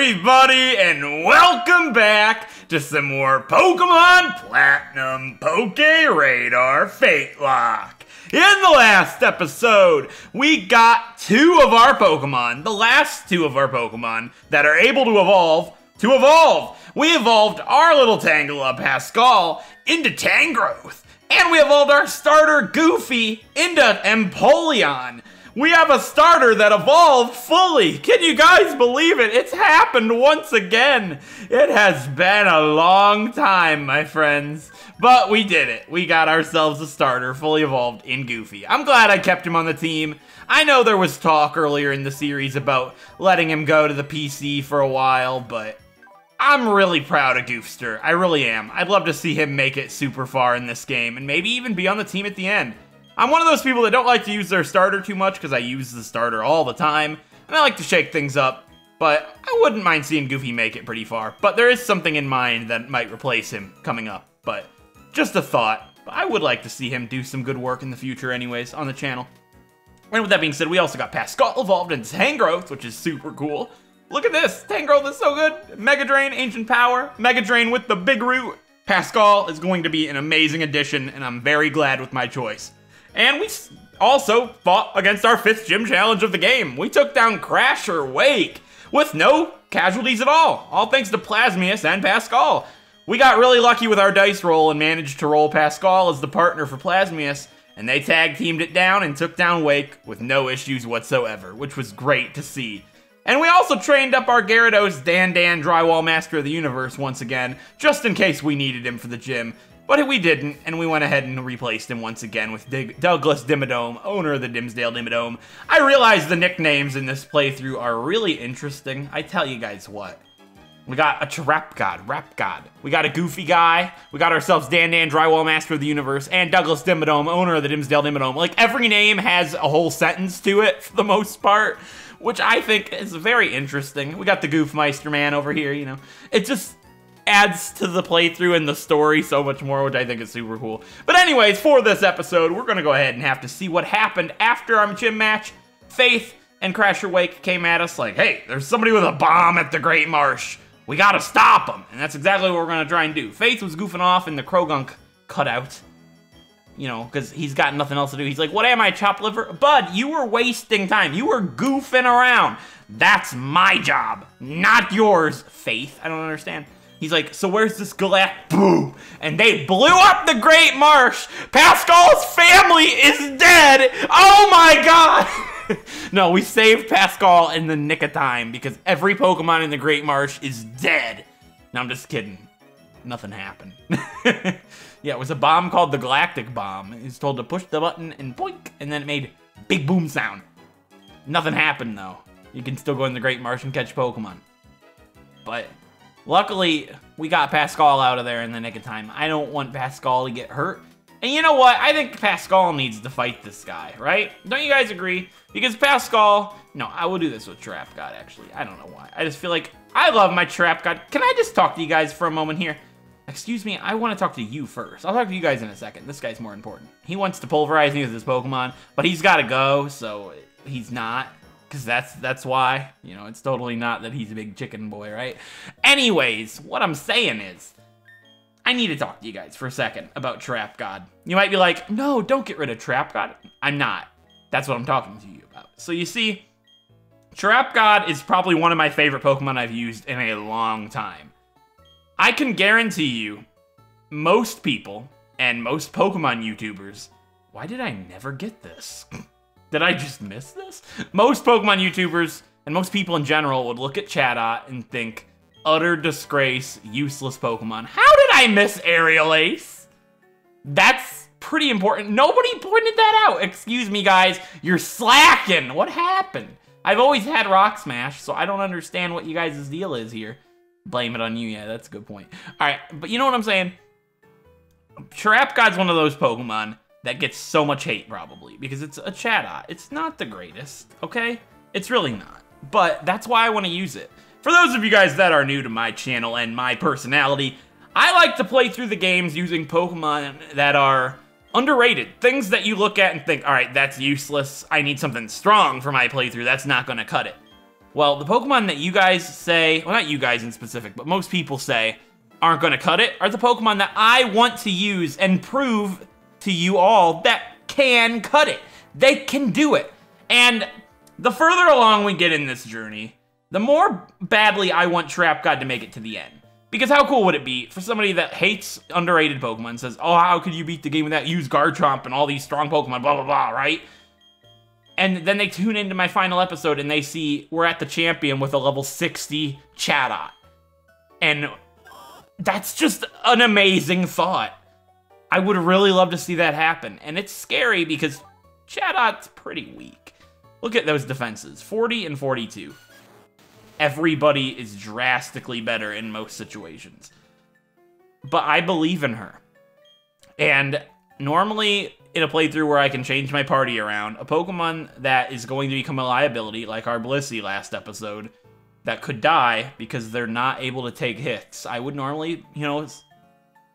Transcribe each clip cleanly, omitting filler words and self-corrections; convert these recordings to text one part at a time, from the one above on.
everybody, and welcome back to some more Pokemon Platinum PokéRadar FateLocke. In the last episode, we got two of our Pokemon, the last two of our Pokemon, that are able to evolve. We evolved our little Tangela Pascal into Tangrowth, and we evolved our starter Goofy into Empoleon. We have a starter that evolved fully. Can you guys believe it? It's happened once again. It has been a long time, my friends. But we did it. We got ourselves a starter fully evolved in Goofy. I'm glad I kept him on the team. I know there was talk earlier in the series about letting him go to the PC for a while, but I'm really proud of Goofster. I really am. I'd love to see him make it super far in this game and maybe even be on the team at the end. I'm one of those people that don't like to use their starter too much because I use the starter all the time, and I like to shake things up, but I wouldn't mind seeing Goofy make it pretty far. But there is something in mind that might replace him coming up, but just a thought. But I would like to see him do some good work in the future anyways on the channel. And with that being said, we also got Pascal evolved into Tangrowth, which is super cool. Look at this, Tangrowth is so good. Mega Drain, Ancient Power, Mega Drain with the big root. Pascal is going to be an amazing addition, and I'm very glad with my choice. And we also fought against our 5th gym challenge of the game. We took down Crasher Wake with no casualties at all thanks to Plasmius and Pascal. We got really lucky with our dice roll and managed to roll Pascal as the partner for Plasmius, and they tag teamed it down and took down Wake with no issues whatsoever, which was great to see. And we also trained up our Gyarados Dan Drywall Master of the Universe once again, just in case we needed him for the gym. But we didn't, and we went ahead and replaced him once again with Douglas Dimmadome, owner of the Dimsdale Dimmadome. I realize the nicknames in this playthrough are really interesting. I tell you guys what. We got a Trap God, Rap God. We got a Goofy guy. We got ourselves Dan Drywall Master of the Universe, and Douglas Dimmadome, owner of the Dimsdale Dimmadome. Like, every name has a whole sentence to it, for the most part, which I think is very interesting. We got the Goofmeister man over here, you know. It just adds to the playthrough and the story so much more, which I think is super cool. But anyways, for this episode, we're gonna go ahead and have to see what happened after our gym match. Faith and Crasher Wake came at us like, hey, there's somebody with a bomb at the Great Marsh. We gotta stop him. And that's exactly what we're gonna try and do. Faith was goofing off in the Krogunk cutout, you know, because he's got nothing else to do. He's like, what am I, chopped liver? Bud, you were wasting time. You were goofing around. That's my job, not yours, Faith. I don't understand. He's like, so where's this Galactic? Boom! And they blew up the Great Marsh! Pascal's family is dead! Oh my god! No, we saved Pascal in the nick of time because every Pokemon in the Great Marsh is dead. No, I'm just kidding. Nothing happened. Yeah, it was a bomb called the Galactic Bomb. He's told to push the button and boink, and then it made big boom sound. Nothing happened though. You can still go in the Great Marsh and catch Pokemon. But luckily, we got Pascal out of there in the nick of time. I don't want Pascal to get hurt. And you know what? I think Pascal needs to fight this guy, right? Don't you guys agree? Because Pascal... No, I will do this with Trap God, actually. I don't know why. I just feel like I love my Trap God. Can I just talk to you guys for a moment here? Excuse me, I want to talk to you first. I'll talk to you guys in a second. This guy's more important. He wants to pulverize me with his Pokemon, but he's got to go, so he's not. Because that's why, you know, it's totally not that he's a big chicken boy, right? Anyways, what I'm saying is, I need to talk to you guys for a second about Trap God. You might be like, no, don't get rid of Trap God. I'm not. That's what I'm talking to you about. So you see, Trap God is probably one of my favorite Pokemon I've used in a long time. I can guarantee you, most people and most Pokemon YouTubers, why did I never get this? Did I just miss this? Most Pokemon YouTubers and most people in general would look at Chatot and think, utter disgrace, useless Pokemon. How did I miss Aerial Ace? That's pretty important. Nobody pointed that out. Excuse me, guys. You're slacking. What happened? I've always had Rock Smash, so I don't understand what you guys' deal is here. Blame it on you. Yeah, that's a good point. All right, but you know what I'm saying? Trap God's one of those Pokemon that gets so much hate, probably, because it's a Chatot. It's not the greatest, okay? It's really not, but that's why I want to use it. For those of you guys that are new to my channel and my personality, I like to play through the games using Pokemon that are underrated. Things that you look at and think, all right, that's useless. I need something strong for my playthrough. That's not going to cut it. Well, the Pokemon that you guys say, well, not you guys in specific, but most people say aren't going to cut it are the Pokemon that I want to use and prove to you all that can cut it. They can do it. And the further along we get in this journey, the more badly I want Trap God to make it to the end. Because how cool would it be for somebody that hates underrated Pokemon, says, oh, how could you beat the game without use Garchomp and all these strong Pokemon, blah, blah, blah, right? And then they tune into my final episode and they see we're at the champion with a level 60 Chatot. And that's just an amazing thought. I would really love to see that happen. And it's scary because Chatot's pretty weak. Look at those defenses, 40 and 42. Everybody is drastically better in most situations. But I believe in her. And normally, in a playthrough where I can change my party around, a Pokemon that is going to become a liability, like our Blissey last episode, that could die because they're not able to take hits, I would normally, you know,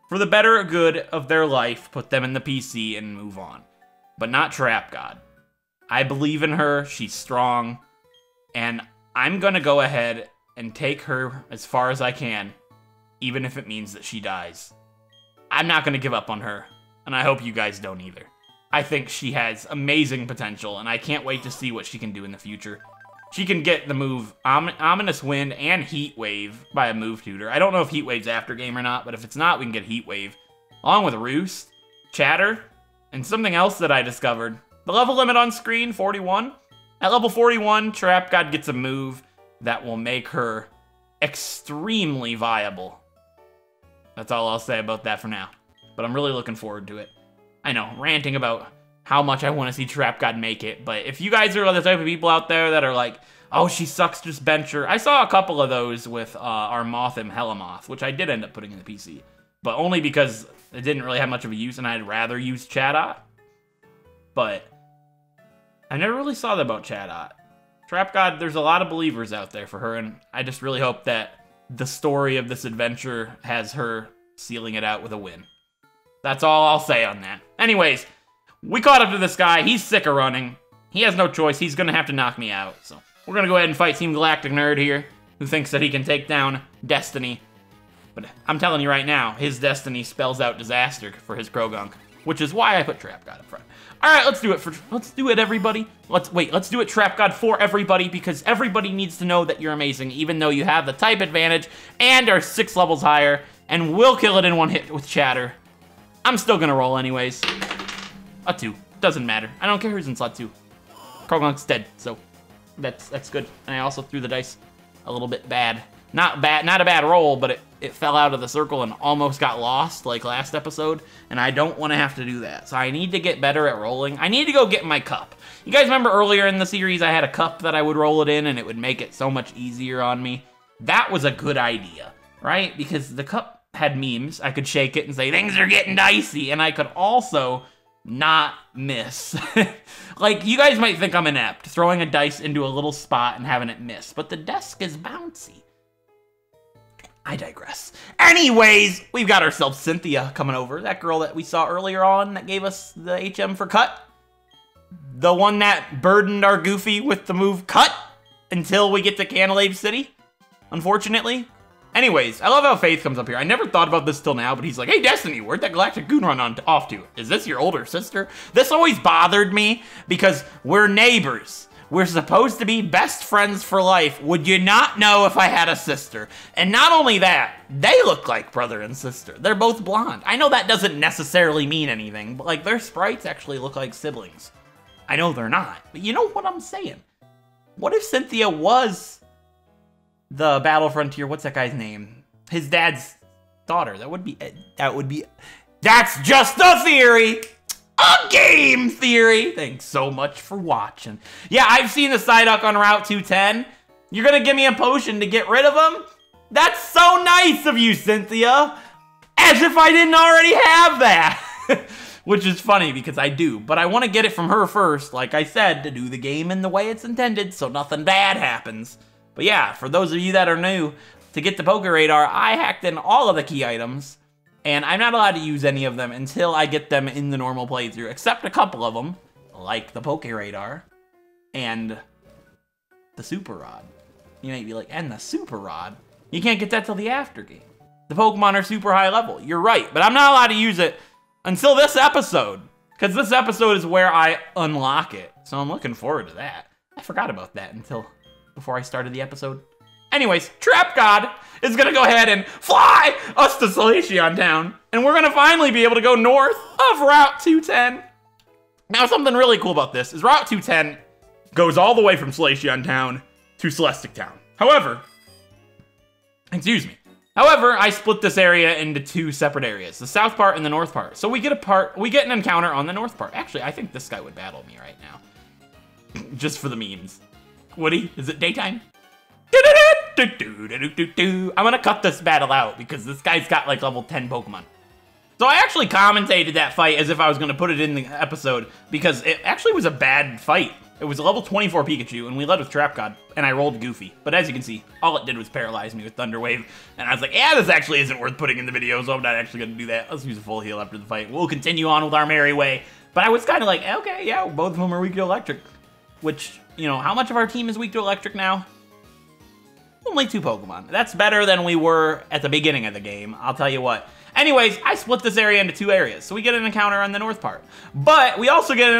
for the better good of their life, put them in the PC and move on. But not Trap God. I believe in her, she's strong, and I'm gonna go ahead and take her as far as I can, even if it means that she dies. I'm not gonna give up on her, and I hope you guys don't either. I think she has amazing potential, and I can't wait to see what she can do in the future. She can get the move Ominous Wind and Heat Wave by a move tutor. I don't know if Heat Wave's after game or not, but if it's not, we can get Heat Wave. Along with Roost, Chatter, and something else that I discovered. The level limit on screen, 41. At level 41, Trap God gets a move that will make her extremely viable. That's all I'll say about that for now. But I'm really looking forward to it. I know, ranting about how much I want to see Trap God make it, but if you guys are the type of people out there that are like, oh, she sucks, just bench her. I saw a couple of those with our Moth and Helamoth, which I did end up putting in the PC. But only because it didn't really have much of a use, and I'd rather use Chatot. But I never really saw that about Chatot. Trap God, there's a lot of believers out there for her, and I just really hope that the story of this adventure has her sealing it out with a win. That's all I'll say on that. Anyways, we caught up to this guy. He's sick of running. He has no choice. He's going to have to knock me out. So we're going to go ahead and fight Team Galactic Nerd here, who thinks that he can take down Destiny. But I'm telling you right now, his Destiny spells out disaster for his Krogunk, which is why I put Trap God up front. All right, let's do it, everybody. Let's do it, Trap God, for everybody, because everybody needs to know that you're amazing, even though you have the type advantage and are 6 levels higher, and will kill it in one hit with Chatter. I'm still gonna roll anyways. A 2, doesn't matter. I don't care who's in slot 2. Krogunk's dead, so that's good. And I also threw the dice a little bit bad. Not a bad roll, but it fell out of the circle and almost got lost like last episode, and I don't want to have to do that. So I need to get better at rolling. I need to go get my cup. You guys remember earlier in the series I had a cup that I would roll it in and it would make it so much easier on me? That was a good idea, right? Because the cup had memes. I could shake it and say, things are getting dicey, and I could also not miss. Like, you guys might think I'm inept, throwing a dice into a little spot and having it miss, but the desk is bouncy. I digress. Anyways, we've got ourselves Cynthia coming over. That girl that we saw earlier on that gave us the HM for Cut. The one that burdened our Goofy with the move Cut until we get to Canalave City, unfortunately. Anyways, I love how Faith comes up here. I never thought about this till now, but he's like, hey, Destiny, where'd that Galactic Goon run off to? Is this your older sister? This always bothered me because we're neighbors. We're supposed to be best friends for life. Would you not know if I had a sister? And not only that, they look like brother and sister. They're both blonde. I know that doesn't necessarily mean anything, but like their sprites actually look like siblings. I know they're not, but you know what I'm saying. What if Cynthia was the Battle Frontier, what's that guy's name? His dad's daughter. That's just a theory. A game theory. Thanks so much for watching. Yeah, I've seen the Psyduck on Route 210. You're gonna give me a potion to get rid of him? That's so nice of you, Cynthia. As if I didn't already have that. Which is funny because I do, but I want to get it from her first, like I said, to do the game in the way it's intended so nothing bad happens. But yeah, for those of you that are new, to get the PokéRadar, I hacked in all of the key items, and I'm not allowed to use any of them until I get them in the normal playthrough, except a couple of them, like the PokéRadar and the Super Rod. You might be like, and the Super Rod? You can't get that till the after game. The Pokemon are super high level. You're right, but I'm not allowed to use it until this episode, because this episode is where I unlock it. So I'm looking forward to that. I forgot about that until before I started the episode. Anyways, Trap God is gonna go ahead and fly us to Solaceon Town, and we're gonna finally be able to go north of Route 210. Now, something really cool about this is Route 210 goes all the way from Solaceon Town to Celestic Town. However, I split this area into two separate areas, the south part and the north part. So we get an encounter on the north part. Actually, I think this guy would battle me right now. Just for the memes. Would he? Is it daytime? I'm gonna cut this battle out because this guy's got like level 10 Pokemon. So I actually commentated that fight as if I was gonna put it in the episode because it actually was a bad fight. It was a level 24 Pikachu, and we led with Trap God, and I rolled Goofy. But as you can see, all it did was paralyze me with Thunder Wave, and I was like, yeah, this actually isn't worth putting in the video, so I'm not actually gonna do that. Let's use a full heal after the fight. We'll continue on with our merry way. But I was kind of like, okay, yeah, both of them are weak to Electric. Which, you know, how much of our team is weak to Electric now? Only 2 Pokemon. That's better than we were at the beginning of the game, I'll tell you what. Anyways, I split this area into 2 areas, so we get an encounter on the north part. But we also get an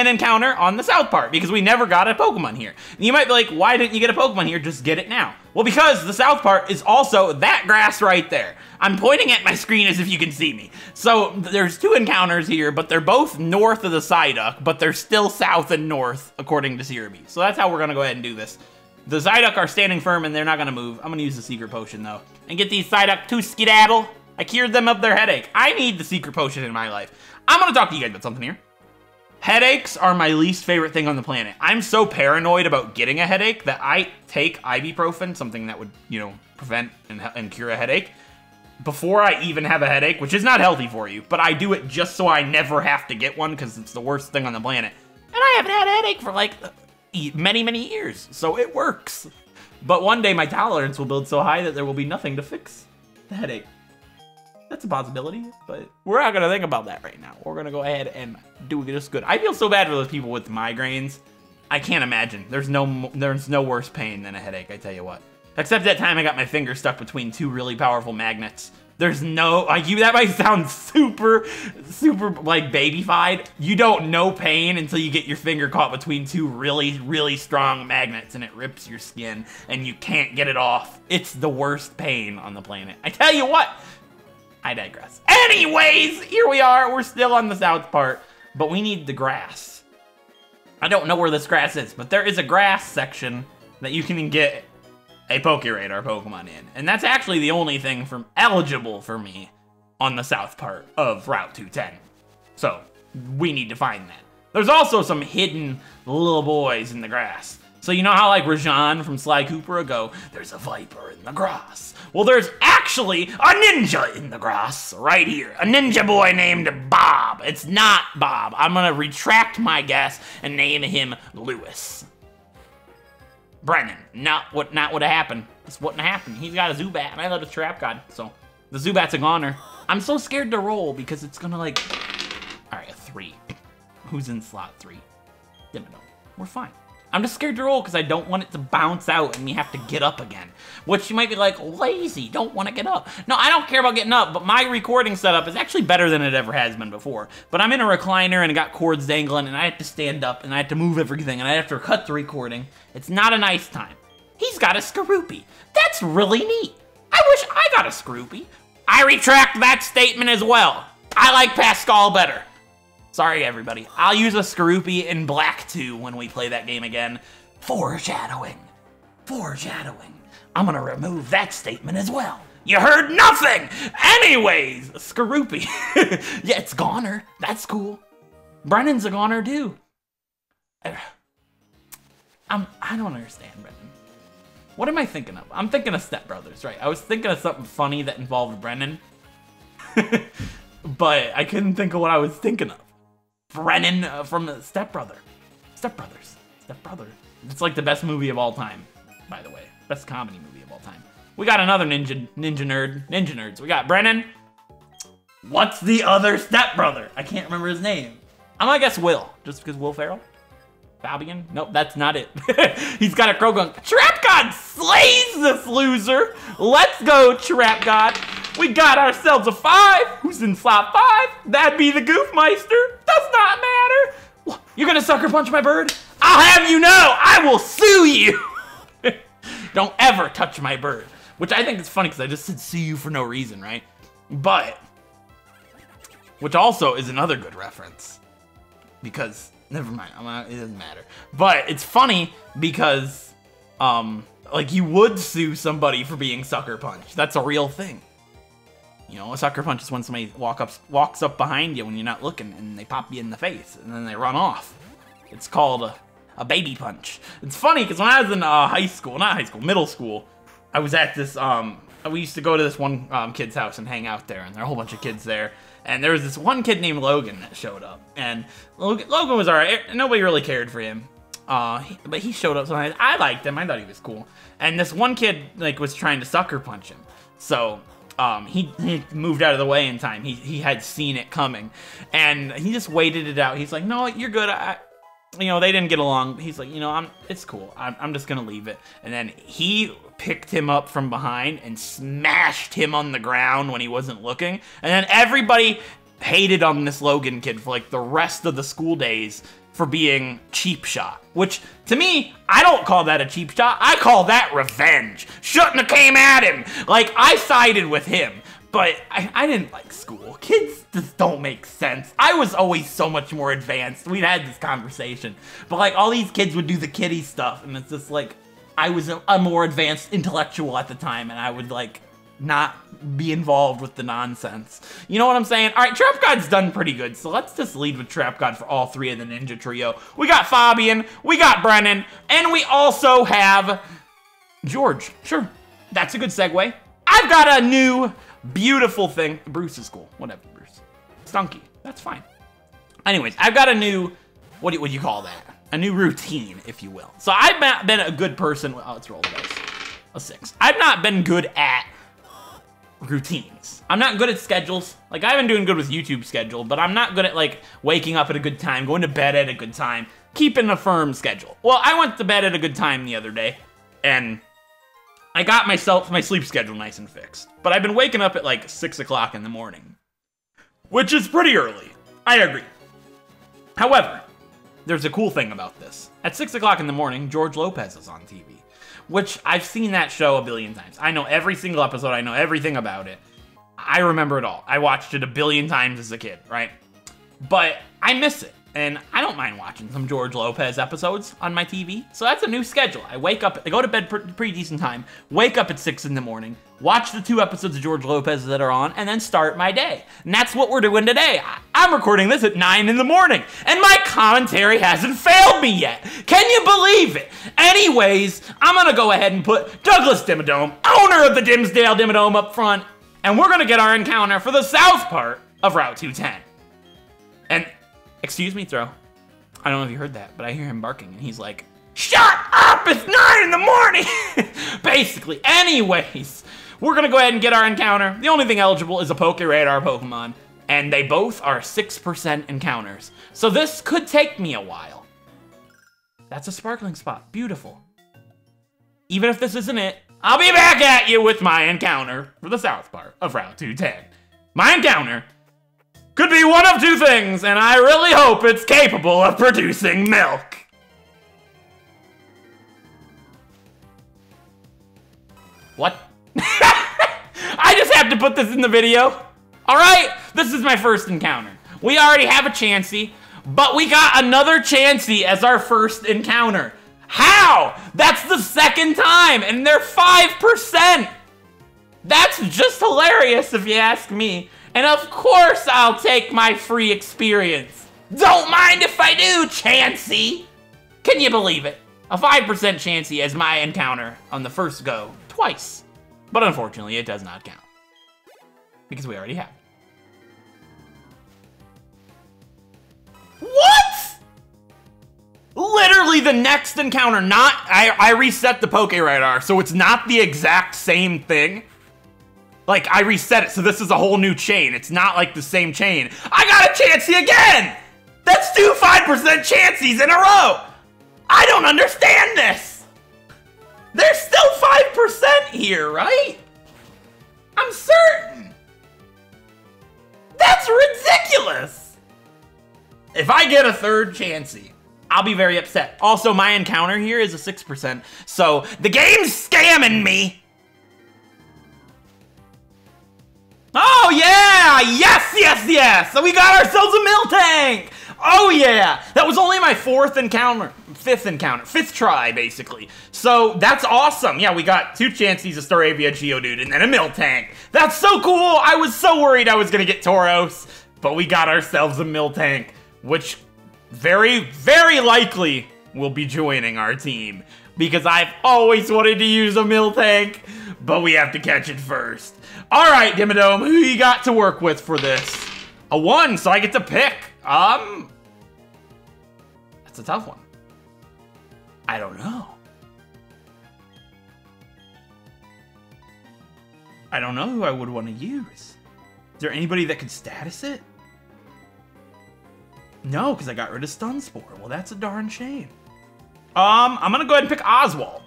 encounter on the south part, because we never got a Pokemon here. And you might be like, why didn't you get a Pokemon here? Just get it now. Well, because the south part is also that grass right there. I'm pointing at my screen as if you can see me. So there's 2 encounters here, but they're both north of the Psyduck, but they're still south and north, according to Cerebi. So that's how we're gonna go ahead and do this. The Psyduck are standing firm and they're not gonna move. I'm gonna use the Secret Potion though, and get these Psyduck to skedaddle. I cured them of their headache. I need the Secret Potion in my life. I'm gonna talk to you guys about something here. Headaches are my least favorite thing on the planet. I'm so paranoid about getting a headache that I take ibuprofen, something that would, you know, prevent and cure a headache, before I even have a headache, which is not healthy for you, but I do it just so I never have to get one because it's the worst thing on the planet. And I haven't had a headache for like many, many years, so it works. But one day my tolerance will build so high that there will be nothing to fix the headache. That's a possibility, but we're not gonna think about that right now. We're gonna go ahead and do just good. I feel so bad for those people with migraines. I can't imagine. There's no worse pain than a headache, I tell you what. Except that time I got my finger stuck between 2 really powerful magnets. There's no, like, that might sound super, like, babyfied. You don't know pain until you get your finger caught between 2 really, really strong magnets and it rips your skin and you can't get it off. It's the worst pain on the planet. I tell you what, I digress. Anyways, here we are. We're still on the south part, but we need the grass. I don't know where this grass is, but there is a grass section that you can get a PokéRadar Pokemon in. And that's actually the only thing eligible for me on the south part of Route 210. So, we need to find that. There's also some hidden little boys in the grass. So you know how like Rajan from Sly Cooper go, there's a viper in the grass. Well, there's actually a ninja in the grass right here. A ninja boy named Bob. It's not Bob. I'm gonna retract my guess and name him Lewis. Brennan, not what have happened. This wouldn't have happened. He's got a Zubat, and I love a Trap God, so the Zubat's a goner. I'm so scared to roll because it's gonna like, all right, a 3. Who's in slot 3? Dimmadummies. We're fine. I'm just scared to roll because I don't want it to bounce out and me have to get up again. Which you might be like, lazy, don't want to get up. No, I don't care about getting up, but my recording setup is actually better than it ever has been before. But I'm in a recliner and I got cords dangling and I have to stand up and I have to move everything and I have to cut the recording. It's not a nice time. He's got a Skorupi. That's really neat. I wish I got a Skorupi. I retract that statement as well. I like Pascal better. Sorry, everybody. I'll use a Skorupi in Black 2 when we play that game again. Foreshadowing. Foreshadowing. I'm gonna remove that statement as well. You heard nothing! Anyways, Skorupi. Yeah, it's goner. That's cool. Brennan's a goner too. I don't understand, Brennan. What am I thinking of? I'm thinking of Step Brothers, right? I was thinking of something funny that involved Brennan. But I couldn't think of what I was thinking of. Brennan from the Step Brothers. Step Brother. It's like the best movie of all time, by the way. Best comedy movie of all time. We got another ninja nerds. We got Brennan. What's the other Step Brother? I can't remember his name. I'm gonna guess Will, just because Will Ferrell. Fabian? Nope, that's not it. He's got a crow gun. Trap God slays this loser. Let's go, Trap God. We got ourselves a 5. Who's in slot 5? That'd be the Goofmeister. Does not matter. You're gonna sucker punch my bird? I'll have you know, I will sue you. Don't ever touch my bird. Which I think is funny because I just said sue you for no reason, right? But, which also is another good reference. Because, never mind, it doesn't matter. But it's funny because, like you would sue somebody for being sucker punched. That's a real thing. You know, a sucker punch is when somebody walks up behind you when you're not looking and they pop you in the face and then they run off. It's called a baby punch. It's funny because when I was in middle school, I was at this, we used to go to this one kid's house and hang out there, and there were a whole bunch of kids there. And there was this one kid named Logan that showed up, and Logan was alright. Nobody really cared for him, but he showed up, so I liked him. I thought he was cool. And this one kid like was trying to sucker punch him, so he moved out of the way in time. He had seen it coming, and he just waited it out. He's like, no, you're good. You know, they didn't get along. He's like, you know, it's cool. I'm just gonna leave it. And then he picked him up from behind and smashed him on the ground when he wasn't looking. And then everybody hated on this Logan kid for like the rest of the school days for being cheap shot. Which, to me, I don't call that a cheap shot. I call that revenge. Shouldn't have came at him. Like, I sided with him. But I didn't like school. Kids just don't make sense. I was always so much more advanced. We'd had this conversation. But like all these kids would do the kiddie stuff. And it's just like, I was a more advanced intellectual at the time. And I would like not be involved with the nonsense. You know what I'm saying? All right, Trap God's done pretty good. So let's just lead with Trap God for all 3 of the Ninja Trio. We got Fabian, we got Brennan, and we also have George. Sure, that's a good segue. I've got a new beautiful thing. Bruce is cool. Whatever, Bruce. Stunky. That's fine. Anyways, I've got a new, what do you call that? A new routine, if you will. So I've not been a good person. Oh, let's roll the dice. A 6. I've not been good at routines. I'm not good at schedules. Like, I've been doing good with YouTube schedule, but I'm not good at, like, waking up at a good time, going to bed at a good time, keeping a firm schedule. Well, I went to bed at a good time the other day, and I got my sleep schedule nice and fixed. But I've been waking up at like 6 o'clock in the morning, which is pretty early. I agree. However, there's a cool thing about this. At 6 o'clock in the morning, George Lopez is on TV, which I've seen that show a billion times. I know every single episode. I know everything about it. I remember it all. I watched it a billion times as a kid, right? But I miss it. And I don't mind watching some George Lopez episodes on my TV. So that's a new schedule. I wake up, I go to bed pretty decent time, wake up at 6 in the morning, watch the 2 episodes of George Lopez that are on, and then start my day. And that's what we're doing today. I'm recording this at 9 in the morning, and my commentary hasn't failed me yet. Can you believe it? Anyways, I'm gonna go ahead and put Douglas Dimmadome, owner of the Dimsdale Dimmadome, up front, and we're gonna get our encounter for the south part of Route 210. And excuse me, Throw. I don't know if you heard that, but I hear him barking, and he's like, shut up, it's 9 in the morning! Basically, anyways, we're gonna go ahead and get our encounter. The only thing eligible is a PokéRadar Pokemon, and they both are 6% encounters. So this could take me a while. That's a sparkling spot, beautiful. Even if this isn't it, I'll be back at you with my encounter for the south part of Route 210. My encounter could be one of 2 things, and I really hope it's capable of producing milk. What? I just have to put this in the video. All right, this is my first encounter. We already have a Chansey, but we got another Chansey as our first encounter. How? That's the 2nd time, and they're 5%. That's just hilarious if you ask me. And of course I'll take my free experience. Don't mind if I do, Chansey. Can you believe it? A 5% Chansey as my encounter on the first go, twice. But unfortunately, it does not count. Because we already have. What? Literally the next encounter, I reset the PokéRadar, so it's not the exact same thing. Like, I reset it, so this is a whole new chain. It's not like the same chain. I got a Chansey again! That's 2 5% Chanseys in a row! I don't understand this! There's still 5% here, right? I'm certain! That's ridiculous! If I get a third Chansey, I'll be very upset. Also, my encounter here is a 6%, so the game's scamming me! Oh yeah! Yes, yes, yes! So we got ourselves a Miltank! Oh yeah! That was only my fifth try, basically. So that's awesome. Yeah, we got 2 Chanseys, a Staravia, Geodude, and then a Miltank. That's so cool! I was so worried I was gonna get Tauros, but we got ourselves a Miltank, which very, very likely will be joining our team, because I've always wanted to use a Miltank, but we have to catch it first. Alright, Dimmadome, who you got to work with for this? A 1, so I get to pick. That's a tough one. I don't know. I don't know who I would want to use. Is there anybody that could status it? No, because I got rid of Stun Spore. Well, that's a darn shame. I'm gonna go ahead and pick Oswald,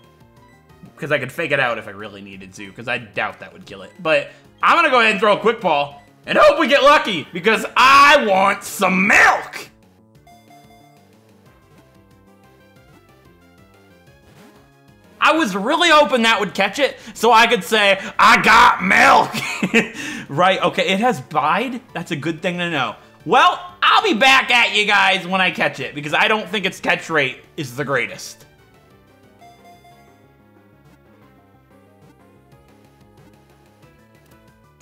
because I could fake it out if I really needed to, because I doubt that would kill it. But I'm gonna go ahead and throw a Quick Ball and hope we get lucky, because I want some milk! I was really hoping that would catch it, so I could say, I got milk! Right, okay, it has Bide? That's a good thing to know. Well, I'll be back at you guys when I catch it, because I don't think its catch rate is the greatest.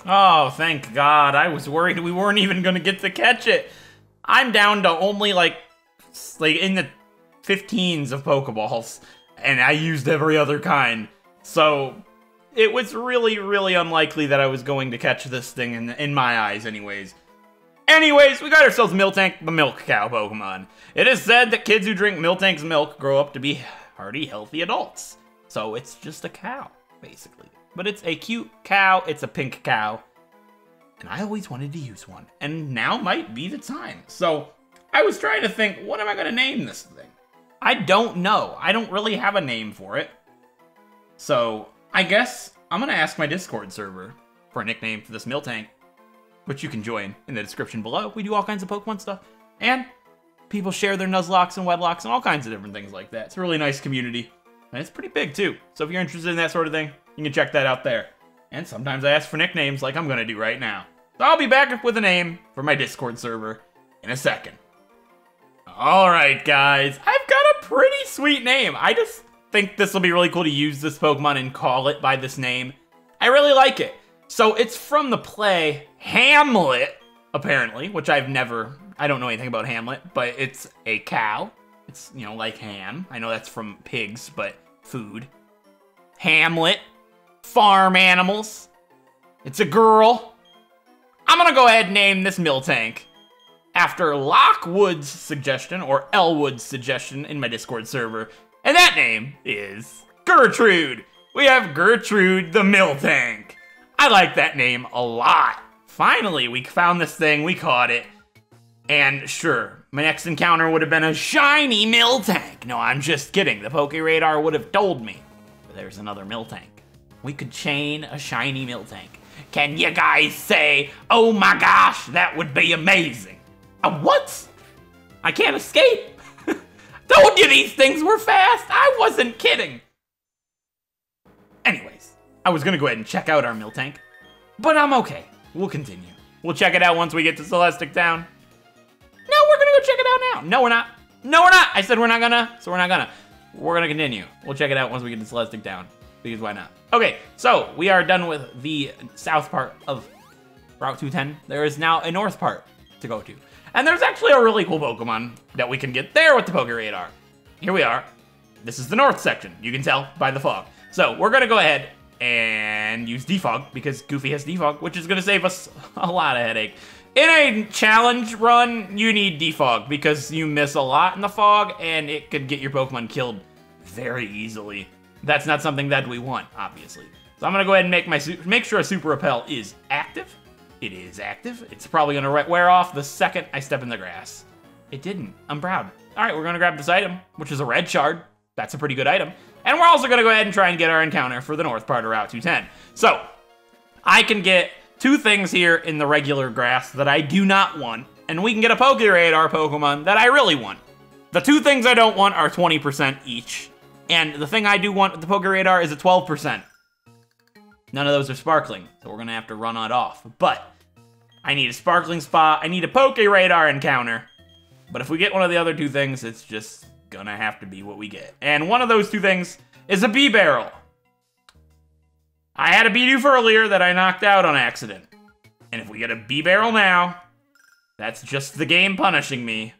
Oh, thank God. I was worried we weren't even going to get to catch it. I'm down to only, like in the 15s of Pokeballs, and I used every other kind. So, it was really, really unlikely that I was going to catch this thing in my eyes anyways. Anyways, we got ourselves Miltank, the milk cow Pokemon. It is said that kids who drink Miltank's milk grow up to be hearty, healthy adults. So it's just a cow, basically. But it's a cute cow, it's a pink cow. And I always wanted to use one. And now might be the time. So I was trying to think, what am I going to name this thing? I don't know. I don't really have a name for it. So I guess I'm going to ask my Discord server for a nickname for this Miltank, which you can join in the description below. We do all kinds of Pokemon stuff. And people share their Nuzlocks and Wedlocks and all kinds of different things like that. It's a really nice community. And it's pretty big too. So if you're interested in that sort of thing, you can check that out there. And sometimes I ask for nicknames like I'm going to do right now. So I'll be back with a name for my Discord server in a second. Alright guys, I've got a pretty sweet name. I just think this will be really cool to use this Pokemon and call it by this name. I really like it. So it's from the play Hamlet, apparently, which I don't know anything about Hamlet, but it's a cow. It's, you know, like ham. I know that's from pigs, but food. Hamlet. Farm animals. It's a girl. I'm gonna go ahead and name this Miltank after Lockwood's suggestion, or Elwood's suggestion in my Discord server, and that name is Gertrude. We have Gertrude the Miltank. I like that name a lot. Finally, we found this thing, we caught it, and sure, my next encounter would have been a shiny Miltank. No, I'm just kidding. The PokéRadar would have told me. But there's another Miltank. We could chain a shiny Miltank. Can you guys say, oh my gosh, that would be amazing? What? I can't escape. Told you these things were fast. I wasn't kidding. Anyways, I was gonna go ahead and check out our Miltank, but I'm okay. We'll continue. We'll check it out once we get to Celestic Town. No, we're gonna go check it out now. No, we're not. No, we're not. I said we're not gonna, so we're not gonna. We're gonna continue. We'll check it out once we get to Celestic Town, because why not? Okay, so we are done with the south part of Route 210. There is now a north part to go to. And there's actually a really cool Pokemon that we can get there with the PokéRadar. Here we are. This is the north section. You can tell by the fog. So we're gonna go ahead and use Defog, because Goofy has Defog, which is gonna save us a lot of headache. In a challenge run, you need Defog, because you miss a lot in the fog, and it could get your Pokemon killed very easily. That's not something that we want, obviously. So I'm gonna go ahead and make sure a Super Repel is active. It is active. It's probably gonna wear off the second I step in the grass. It didn't. I'm proud. All right, we're gonna grab this item, which is a red shard. That's a pretty good item. And we're also gonna go ahead and try and get our encounter for the north part of Route 210. So, I can get 2 things here in the regular grass that I do not want, and we can get a PokéRadar Pokemon that I really want. The 2 things I don't want are 20% each. And the thing I do want with the PokéRadar is a 12%. None of those are sparkling, so we're gonna have to run it off. But I need a sparkling spot, I need a PokéRadar encounter. But if we get one of the other 2 things, it's just gonna have to be what we get. And one of those 2 things is a B-Barrel. I had a Bidoof earlier that I knocked out on accident. And if we get a B-Barrel now, that's just the game punishing me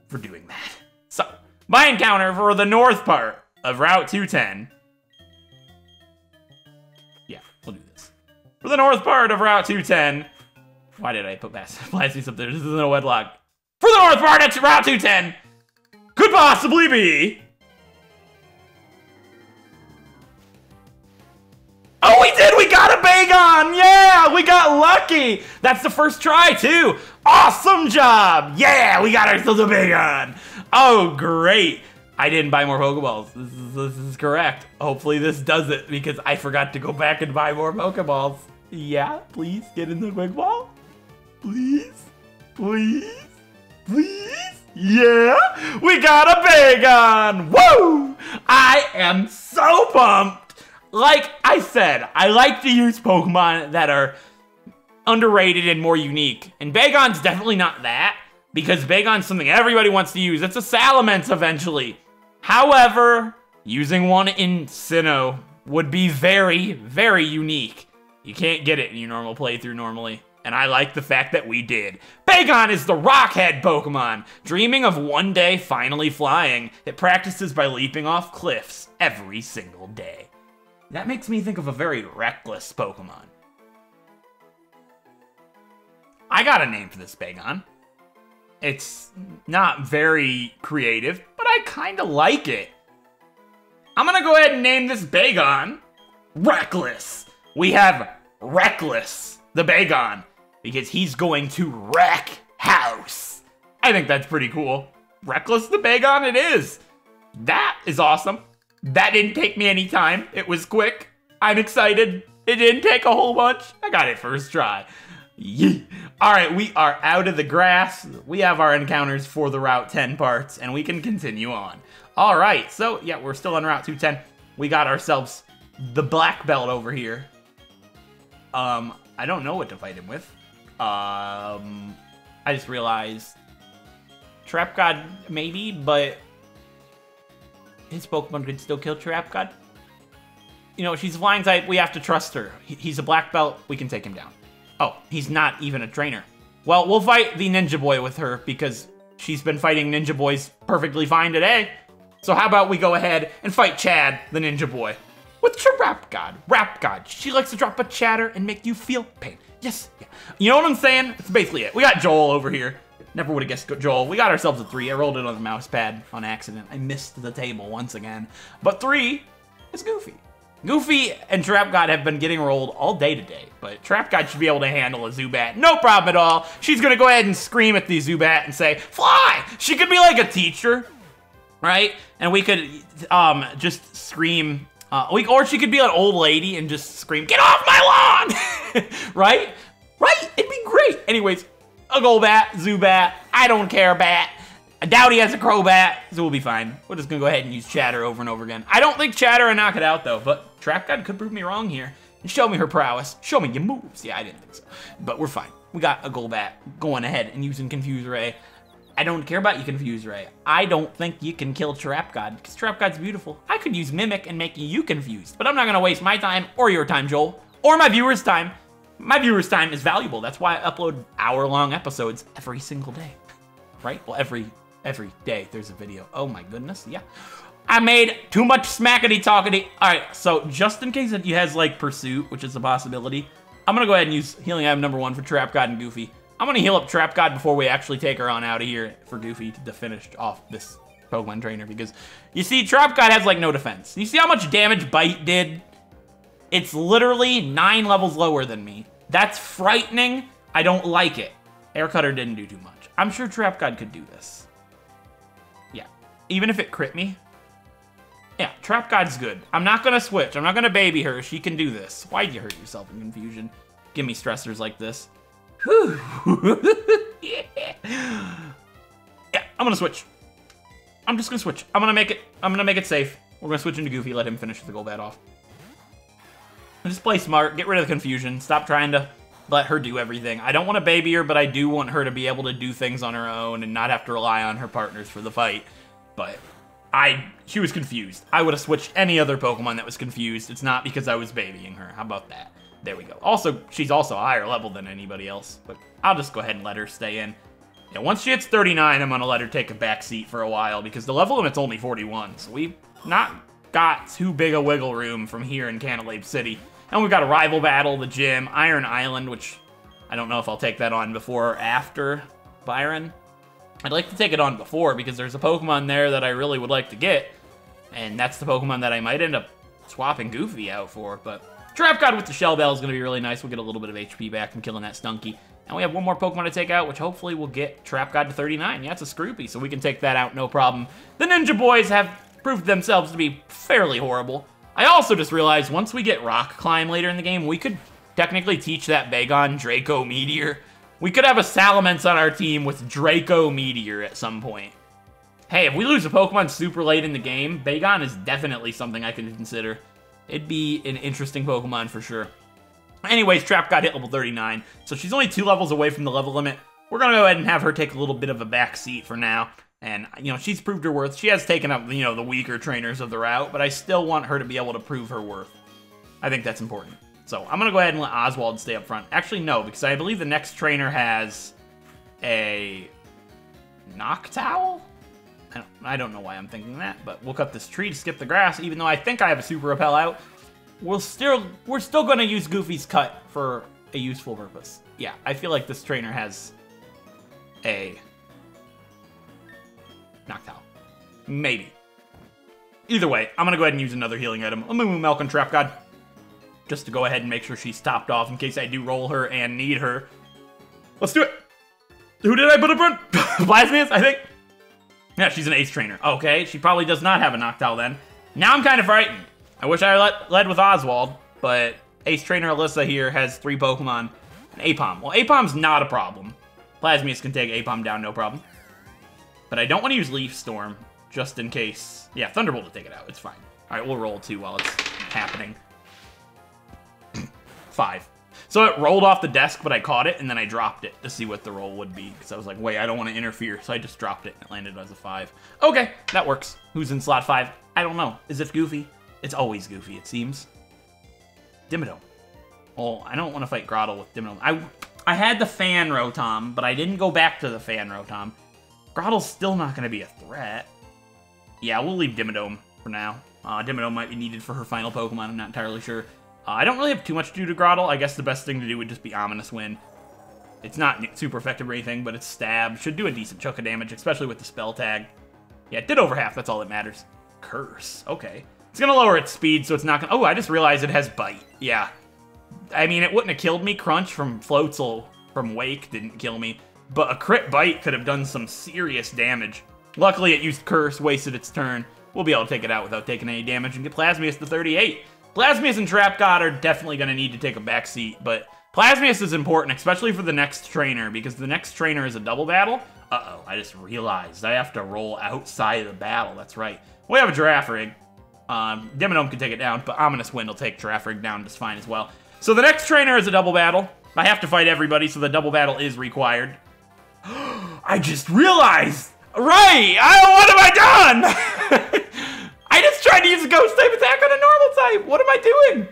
for doing that. So, my encounter for the north part of Route 210. Yeah, we'll do this. For the north part of Route 210. Why did I put Blastoise up there? This isn't a Wedlocke. For the north part of Route 210 could possibly be... Oh, we did! We got a Bagon! Yeah! We got lucky! That's the first try, too! Awesome job! Yeah! We got ourselves a Bagon! Oh, great! I didn't buy more Pokeballs. This is correct. Hopefully this does it, because I forgot to go back and buy more Pokeballs. Yeah? Please, get in the quick ball? Please? Please? Please? Yeah! We got a Bagon! Woo! I am so pumped! Like I said, I like to use Pokemon that are underrated and more unique. And Bagon's definitely not that, because Bagon's something everybody wants to use. It's a Salamence eventually. However, using one in Sinnoh would be very, very unique. You can't get it in your normal playthrough normally. And I like the fact that we did. Bagon is the Rockhead Pokemon. Dreaming of one day finally flying, it practices by leaping off cliffs every single day. That makes me think of a very reckless Pokemon. I got a name for this Bagon. It's not very creative, but I kind of like it. I'm gonna go ahead and name this Bagon Reckless. We have Reckless, the Bagon, because he's going to wreck house. I think that's pretty cool. Reckless the Bagon it is. That is awesome. That didn't take me any time. It was quick. I'm excited. It didn't take a whole bunch. I got it first try. Yeah. All right, we are out of the grass. We have our encounters for the Route 10 parts, and we can continue on. All right, so yeah, we're still on Route 210. We got ourselves the black belt over here. I don't know what to fight him with. I just realized Trap God maybe, but his Pokemon could still kill Trap God. You know, she's flying type, we have to trust her. He's a black belt, we can take him down. Oh, he's not even a trainer. Well, we'll fight the Ninja Boy with her because she's been fighting Ninja Boys perfectly fine today. So how about we go ahead and fight Chad, the Ninja Boy, with Trap God. Rap God. She likes to drop a chatter and make you feel pain. Yes, yeah. You know what I'm saying? That's basically it. We got Joel over here. Never would have guessed Joel. We got ourselves a 3. I rolled it on the mouse pad on accident. I missed the table once again. But 3 is Goofy. Goofy and Trap God have been getting rolled all day today, but Trap God should be able to handle a Zubat. No problem at all. She's gonna go ahead and scream at the Zubat and say, fly! She could be like a teacher, right? And we could just scream, or she could be an old lady and just scream, get off my lawn! Right? Right? It'd be great. Anyways, a Golbat, Zubat, I don't care, Bat. I doubt he has a Crobat, so we'll be fine. We're just gonna go ahead and use Chatter over and over again. I don't think Chatter will knock it out though, but Trap God could prove me wrong here and show me her prowess. Show me your moves. Yeah, I didn't think so, but we're fine. We got a Golbat going ahead and using Confuse Ray. I don't care about you, Confuse Ray. I don't think you can kill Trap God because Trap God's beautiful. I could use Mimic and make you confused, but I'm not gonna waste my time or your time, Joel, or my viewers' time. My viewers' time is valuable. That's why I upload hour-long episodes every single day, right? Well, every day there's a video. Oh my goodness, yeah. I made too much smackety-talkety. All right, so just in case he has like Pursuit, which is a possibility, I'm gonna go ahead and use healing item number 1 for Trap God and Goofy. I'm gonna heal up Trap God before we actually take her on out of here for Goofy to finish off this Pokemon trainer because you see, Trap God has like no defense. You see how much damage Bite did? It's literally 9 levels lower than me. That's frightening. I don't like it. Air Cutter didn't do too much. I'm sure Trap God could do this. Yeah, even if it crit me. Yeah, Trap God's good. I'm not gonna switch. I'm not gonna baby her. She can do this. Why'd you hurt yourself in confusion? Give me stressors like this. Whew. Yeah, I'm gonna switch. I'm just gonna switch. I'm gonna make it safe. We're gonna switch into Goofy, let him finish the Golbat off. Just play smart, get rid of the confusion, stop trying to let her do everything. I don't want to baby her, but I do want her to be able to do things on her own and not have to rely on her partners for the fight. But she was confused. I would have switched any other Pokemon that was confused. It's not because I was babying her. How about that? There we go. Also, she's also a higher level than anybody else, but I'll just go ahead and let her stay in. Yeah, once she hits 39, I'm gonna let her take a back seat for a while because the level limit's only 41, so we've not got too big a wiggle room from here in Canalave City. And we've got a rival battle, the gym, Iron Island, which I don't know if I'll take that on before or after Byron. I'd like to take it on before because there's a Pokemon there that I really would like to get, and that's the Pokemon that I might end up swapping Goofy out for, but Trap God with the Shell Bell is going to be really nice. We'll get a little bit of HP back from killing that Stunky. And we have one more Pokemon to take out, which hopefully will get Trap God to 39. Yeah, it's a Scroopy, so we can take that out, no problem. The Ninja Boys have proved themselves to be fairly horrible. I also just realized once we get Rock Climb later in the game, we could technically teach that Bagon Draco Meteor. We could have a Salamence on our team with Draco Meteor at some point. Hey, if we lose a Pokemon super late in the game, Bagon is definitely something I could consider. It'd be an interesting Pokemon for sure. Anyways, Trap God hit level 39, so she's only 2 levels away from the level limit. We're gonna go ahead and have her take a little bit of a back seat for now. And, you know, she's proved her worth. She has taken up, you know, the weaker trainers of the route, but I still want her to be able to prove her worth. I think that's important. So I'm gonna go ahead and let Oswald stay up front. Actually, no, because I believe the next trainer has a Noctowl? I don't know why I'm thinking that, but we'll cut this tree to skip the grass, even though I think I have a Super Repel out. We're still gonna use Goofy's cut for a useful purpose. Yeah, I feel like this trainer has a Noctowl. Maybe. Either way, I'm gonna go ahead and use another healing item. I'm gonna move Milk and Trap God, just to go ahead and make sure she's topped off in case I do roll her and need her. Let's do it! Who did I put up front? Blasmius, I think? Yeah, she's an Ace Trainer. Okay, she probably does not have a Noctowl then. Now I'm kind of frightened. I wish I led with Oswald, but Ace Trainer Alyssa here has 3 Pokemon. And Apom. Well, Apom's not a problem. Plasmius can take Apom down, no problem. But I don't want to use Leaf Storm, just in case. Yeah, Thunderbolt to take it out. It's fine. All right, we'll roll 2 while it's happening. 5. So it rolled off the desk, but I caught it, and then I dropped it to see what the roll would be. Because I was like, wait, I don't want to interfere. So I just dropped it, and it landed as a 5. Okay, that works. Who's in slot 5? I don't know. Is it Goofy? It's always Goofy, it seems. Dimmadome. Well, I don't want to fight Grottle with Dimmadome. I had the Fan Rotom, but I didn't go back to the Fan Rotom. Grottle's still not going to be a threat. Yeah, we'll leave Dimmadome for now. Dimmadome might be needed for her final Pokemon, I'm not entirely sure. I don't really have too much to do to Grottle. I guess the best thing to do would just be Ominous Wind. It's not super effective or anything, but it's Stab. Should do a decent chunk of damage, especially with the Spell Tag. Yeah, it did over half, that's all that matters. Curse, okay. It's going to lower its speed, so it's not going to... Oh, I just realized it has Bite. Yeah. I mean, it wouldn't have killed me. Crunch from Floatzel from Wake didn't kill me. But a crit Bite could have done some serious damage. Luckily, it used Curse, wasted its turn. We'll be able to take it out without taking any damage and get Plasmius to 38. Plasmius and Trap God are definitely going to need to take a back seat, but Plasmius is important, especially for the next trainer, because the next trainer is a double battle. Uh-oh, I just realized I have to roll outside of the battle. That's right. We have a Girafarig. Dimmadome can take it down, but Ominous Wind will take Girafarig down just fine as well. So the next trainer is a double battle. I have to fight everybody, so the double battle is required. I just realized! Right! What have I done? I just tried to use a Ghost type attack on a normal type! What am I doing?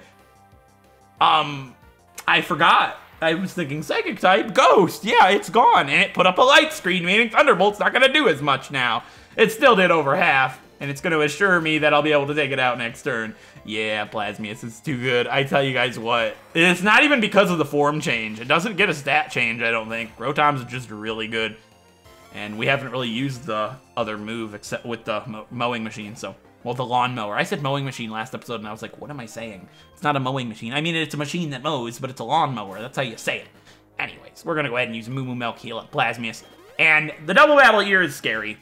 I forgot. I was thinking Psychic type. Ghost! Yeah, it's gone. And it put up a light screen, meaning Thunderbolt's not gonna do as much now. It still did over half. And it's going to assure me that I'll be able to take it out next turn. Yeah, Plasmius is too good. I tell you guys what. It's not even because of the form change. It doesn't get a stat change, I don't think. Rotom's just really good. And we haven't really used the other move except with the mowing machine, so... Well, the lawnmower. I said mowing machine last episode, and I was like, what am I saying? It's not a mowing machine. I mean, it's a machine that mows, but it's a lawnmower. That's how you say it. Anyways, we're going to go ahead and use Moo Moo Milk, heal up Plasmius. And the double battle here is scary.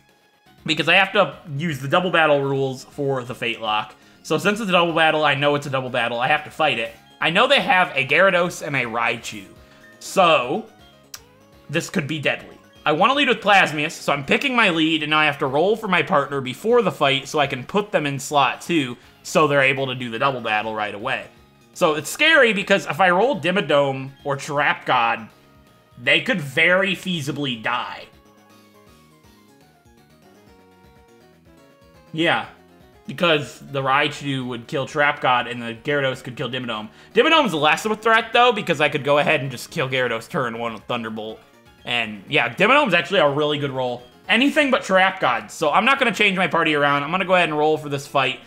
because I have to use the double battle rules for the FateLocke. So since it's a double battle, I know it's a double battle, I have to fight it. I know they have a Gyarados and a Raichu, so this could be deadly. I want to lead with Plasmius, so I'm picking my lead, and now I have to roll for my partner before the fight so I can put them in slot 2 so they're able to do the double battle right away. So it's scary because if I roll Dimmadome or Trap God, they could very feasibly die. Yeah, because the Raichu would kill Trap God and the Gyarados could kill Dimmadome. Dimmadome's less of a threat though, because I could go ahead and just kill Gyarados turn 1 with Thunderbolt. And yeah, Dimmadome's actually a really good roll. Anything but Trap God. So I'm not going to change my party around. I'm going to go ahead and roll for this fight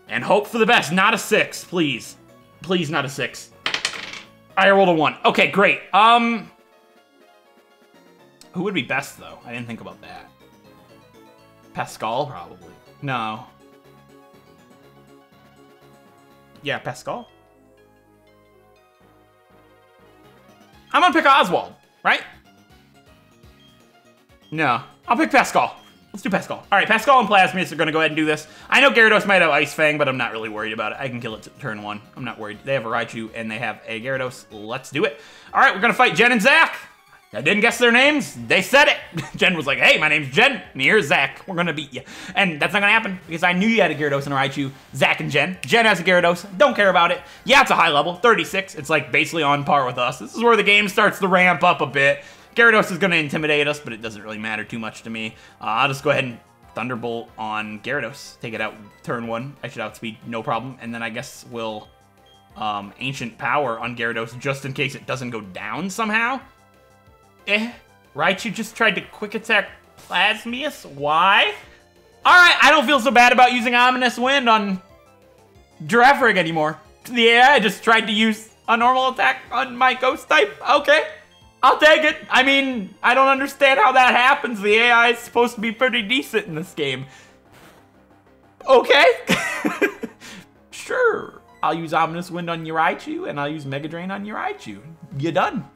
and hope for the best. Not a 6, please. Please, not a 6. I rolled a 1. Okay, great. Who would be best, though? I didn't think about that. Pascal, probably. No. Yeah, Pascal. I'm gonna pick Oswald, right? No, I'll pick Pascal. Let's do Pascal. All right, Pascal and Plasmius are gonna go ahead and do this. I know Gyarados might have Ice Fang, but I'm not really worried about it. I can kill it turn 1. I'm not worried. They have a Raichu and they have a Gyarados. Let's do it. All right, we're gonna fight Jen and Zach. I didn't guess their names. They said it. Jen was like, hey, my name's Jen, and here's Zach. We're gonna beat you. And that's not gonna happen, because I knew you had a Gyarados and a Raichu. Zach and Jen. Jen has a Gyarados. Don't care about it. Yeah, it's a high level, 36. It's like basically on par with us. This is where the game starts to ramp up a bit. Gyarados is gonna intimidate us, but it doesn't really matter too much to me. I'll just go ahead and Thunderbolt on Gyarados. Take it out turn 1. I should outspeed, no problem. And then I guess we'll Ancient Power on Gyarados just in case it doesn't go down somehow. Raichu just tried to quick attack Plasmius. Why? Alright, I don't feel so bad about using Ominous Wind on Girafarig anymore. Yeah, I just tried to use a normal attack on my Ghost type. Okay, I'll take it. I mean, I don't understand how that happens. The AI is supposed to be pretty decent in this game. Okay. Sure. I'll use Ominous Wind on your Raichu, and I'll use Mega Drain on your Raichu. You're done.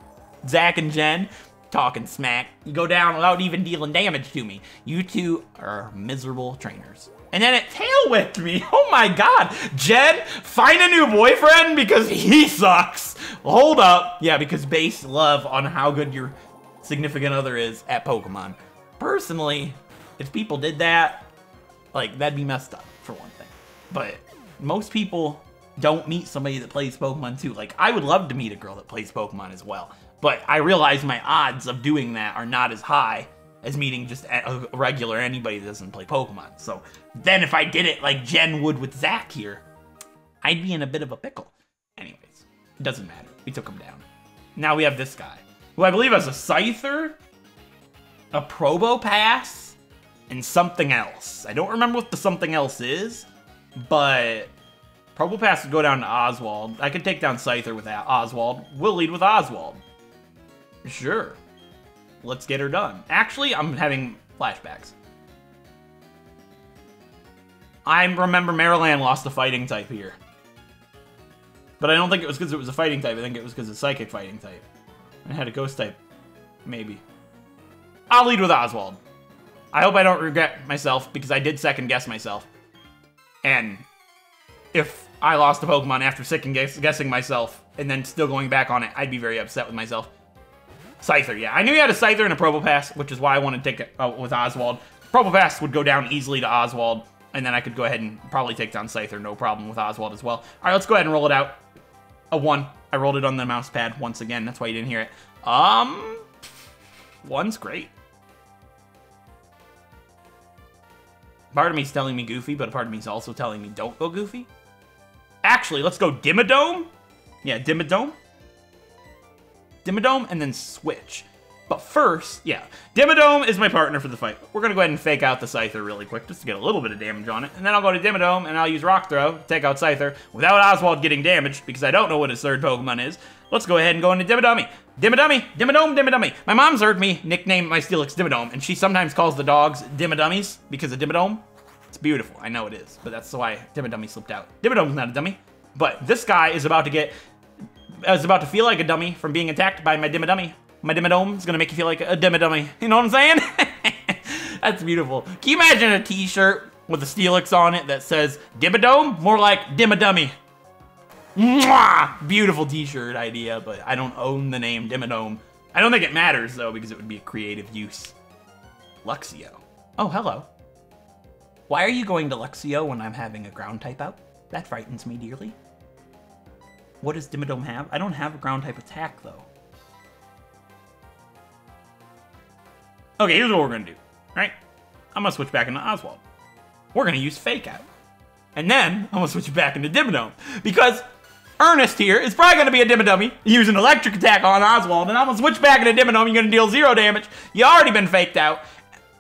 Zach and Jen talking smack. You go down without even dealing damage to me. You two are miserable trainers. And then it tail whipped me. Oh my god. Jen, find a new boyfriend because he sucks. Hold up. Yeah, because base love on how good your significant other is at Pokemon. Personally, if people did that, like, that'd be messed up, for one thing. But most people don't meet somebody that plays Pokemon too. Like, I would love to meet a girl that plays Pokemon as well. But I realize my odds of doing that are not as high as meeting just a regular anybody that doesn't play Pokemon. So then if I did it like Jen would with Zach here, I'd be in a bit of a pickle. Anyways, it doesn't matter. We took him down. Now we have this guy, who I believe has a Scyther, a Probopass, and something else. I don't remember what the something else is, but Probopass would go down to Oswald. I could take down Scyther with Oswald. We'll lead with Oswald. Sure. Let's get her done. Actually, I'm having flashbacks. I remember Maryland lost a fighting type here. But I don't think it was because it was a fighting type. I think it was because it's psychic fighting type. I had a ghost type. Maybe. I'll lead with Oswald. I hope I don't regret myself because I did second guess myself. And if I lost a Pokemon after second guessing myself and then still going back on it, I'd be very upset with myself. Scyther, yeah. I knew he had a Scyther and a Probopass, which is why I wanted to take it with Oswald. Probopass would go down easily to Oswald, and then I could go ahead and probably take down Scyther, no problem with Oswald as well. All right, let's go ahead and roll it out. A 1. I rolled it on the mouse pad once again. That's why you didn't hear it. 1's great. Part of me's telling me Goofy, but a part of me's also telling me don't go Goofy. Actually, let's go Dimmadome. Yeah, Dimmadome. Dimmadome, and then switch. But first, yeah, Dimmadome is my partner for the fight. We're going to go ahead and fake out the Scyther really quick just to get a little bit of damage on it. And then I'll go to Dimmadome, and I'll use Rock Throw to take out Scyther without Oswald getting damaged because I don't know what his third Pokemon is. Let's go ahead and go into Dimmadummy. Dimmadummy, Dimmadome, Dimmadummy. My mom's heard me nickname my Steelix Dimmadome, and she sometimes calls the dogs Dimmadummies because of Dimmadome. It's beautiful. I know it is, but that's why Dimmadummy slipped out. Dimmadome's not a dummy, but this guy is about to feel like a dummy from being attacked by my Dimmadummy. My Dimmadome is going to make you feel like a Dimmadummy. You know what I'm saying? That's beautiful. Can you imagine a t-shirt with a Steelix on it that says Dimmadome? More like Dimmadummy. Mwah! Beautiful t-shirt idea, but I don't own the name Dimmadome. I don't think it matters, though, because it would be a creative use. Luxio. Oh, hello. Why are you going to Luxio when I'm having a ground type out? That frightens me dearly. What does Dimmadome have? I don't have a ground type attack, though. Okay, here's what we're gonna do, right? I'm gonna switch back into Oswald. We're gonna use Fake Out. And then, I'm gonna switch back into Dimmadome. Because Ernest here is probably gonna be a Dimmadummy, use an electric attack on Oswald, and I'm gonna switch back into Dimmadome, you're gonna deal 0 damage. You already been faked out.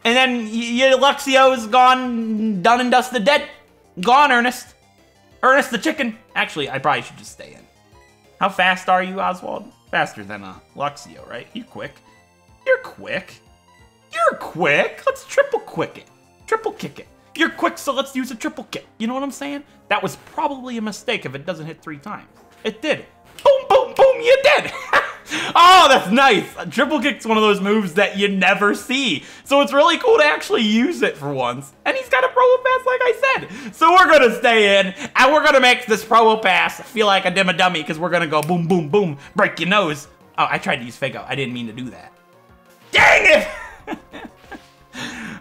And then your Luxio's gone, done and dusted, dead. Gone, Ernest. Ernest the chicken. Actually, I probably should just stay in. How fast are you, Oswald? Faster than Luxio, right? You're quick. You're quick. You're quick. Let's triple quick it. Triple kick it. You're quick, so let's use a triple kick. You know what I'm saying? That was probably a mistake if it doesn't hit 3 times. It did. Boom, boom, boom, you did. Oh, that's nice. A triple kick's one of those moves that you never see. So it's really cool to actually use it for once. And he's got a Probo Pass, like I said. So we're going to stay in, and we're going to make this Probo Pass feel like a Dimmadummy, because we're going to go boom, boom, boom, break your nose. Oh, I tried to use Fake Out. I didn't mean to do that. Dang it!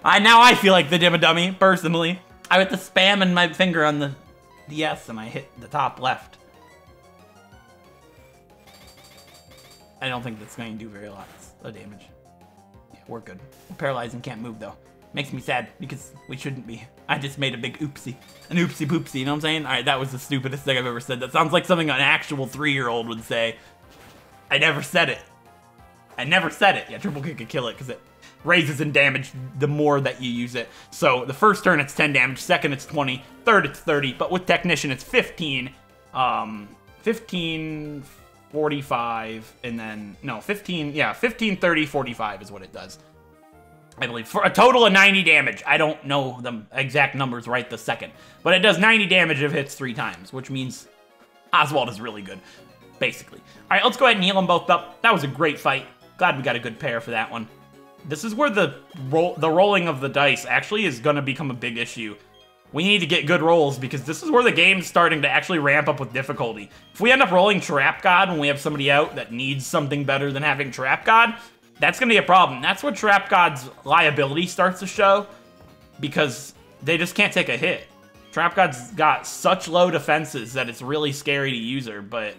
Now I feel like the Dimmadummy, personally. I went to spamming my finger on the DS, and I hit the top left. I don't think that's going to do very lots of damage. Yeah, we're good. We're paralyzed and can't move, though. Makes me sad, because we shouldn't be. I just made a big oopsie. An oopsie poopsie, you know what I'm saying? Alright, that was the stupidest thing I've ever said. That sounds like something an actual 3-year-old would say. I never said it. I never said it. Yeah, triple kick could kill it, because it raises in damage the more that you use it. So, the first turn it's 10 damage, second it's 20, third it's 30, but with Technician it's 15. 15... 45, and then, no, 15, yeah, 15, 30, 45 is what it does. I believe, for a total of 90 damage. I don't know the exact numbers right this second, but it does 90 damage if it hits 3 times, which means Oswald is really good, basically. All right, let's go ahead and heal them both up. That was a great fight. Glad we got a good pair for that one. This is where the rolling of the dice actually is going to become a big issue. We need to get good rolls, because this is where the game's starting to actually ramp up with difficulty. If we end up rolling Trap God when we have somebody out that needs something better than having Trap God, that's going to be a problem. That's where Trap God's liability starts to show, because they just can't take a hit. Trap God's got such low defenses that it's really scary to use her, but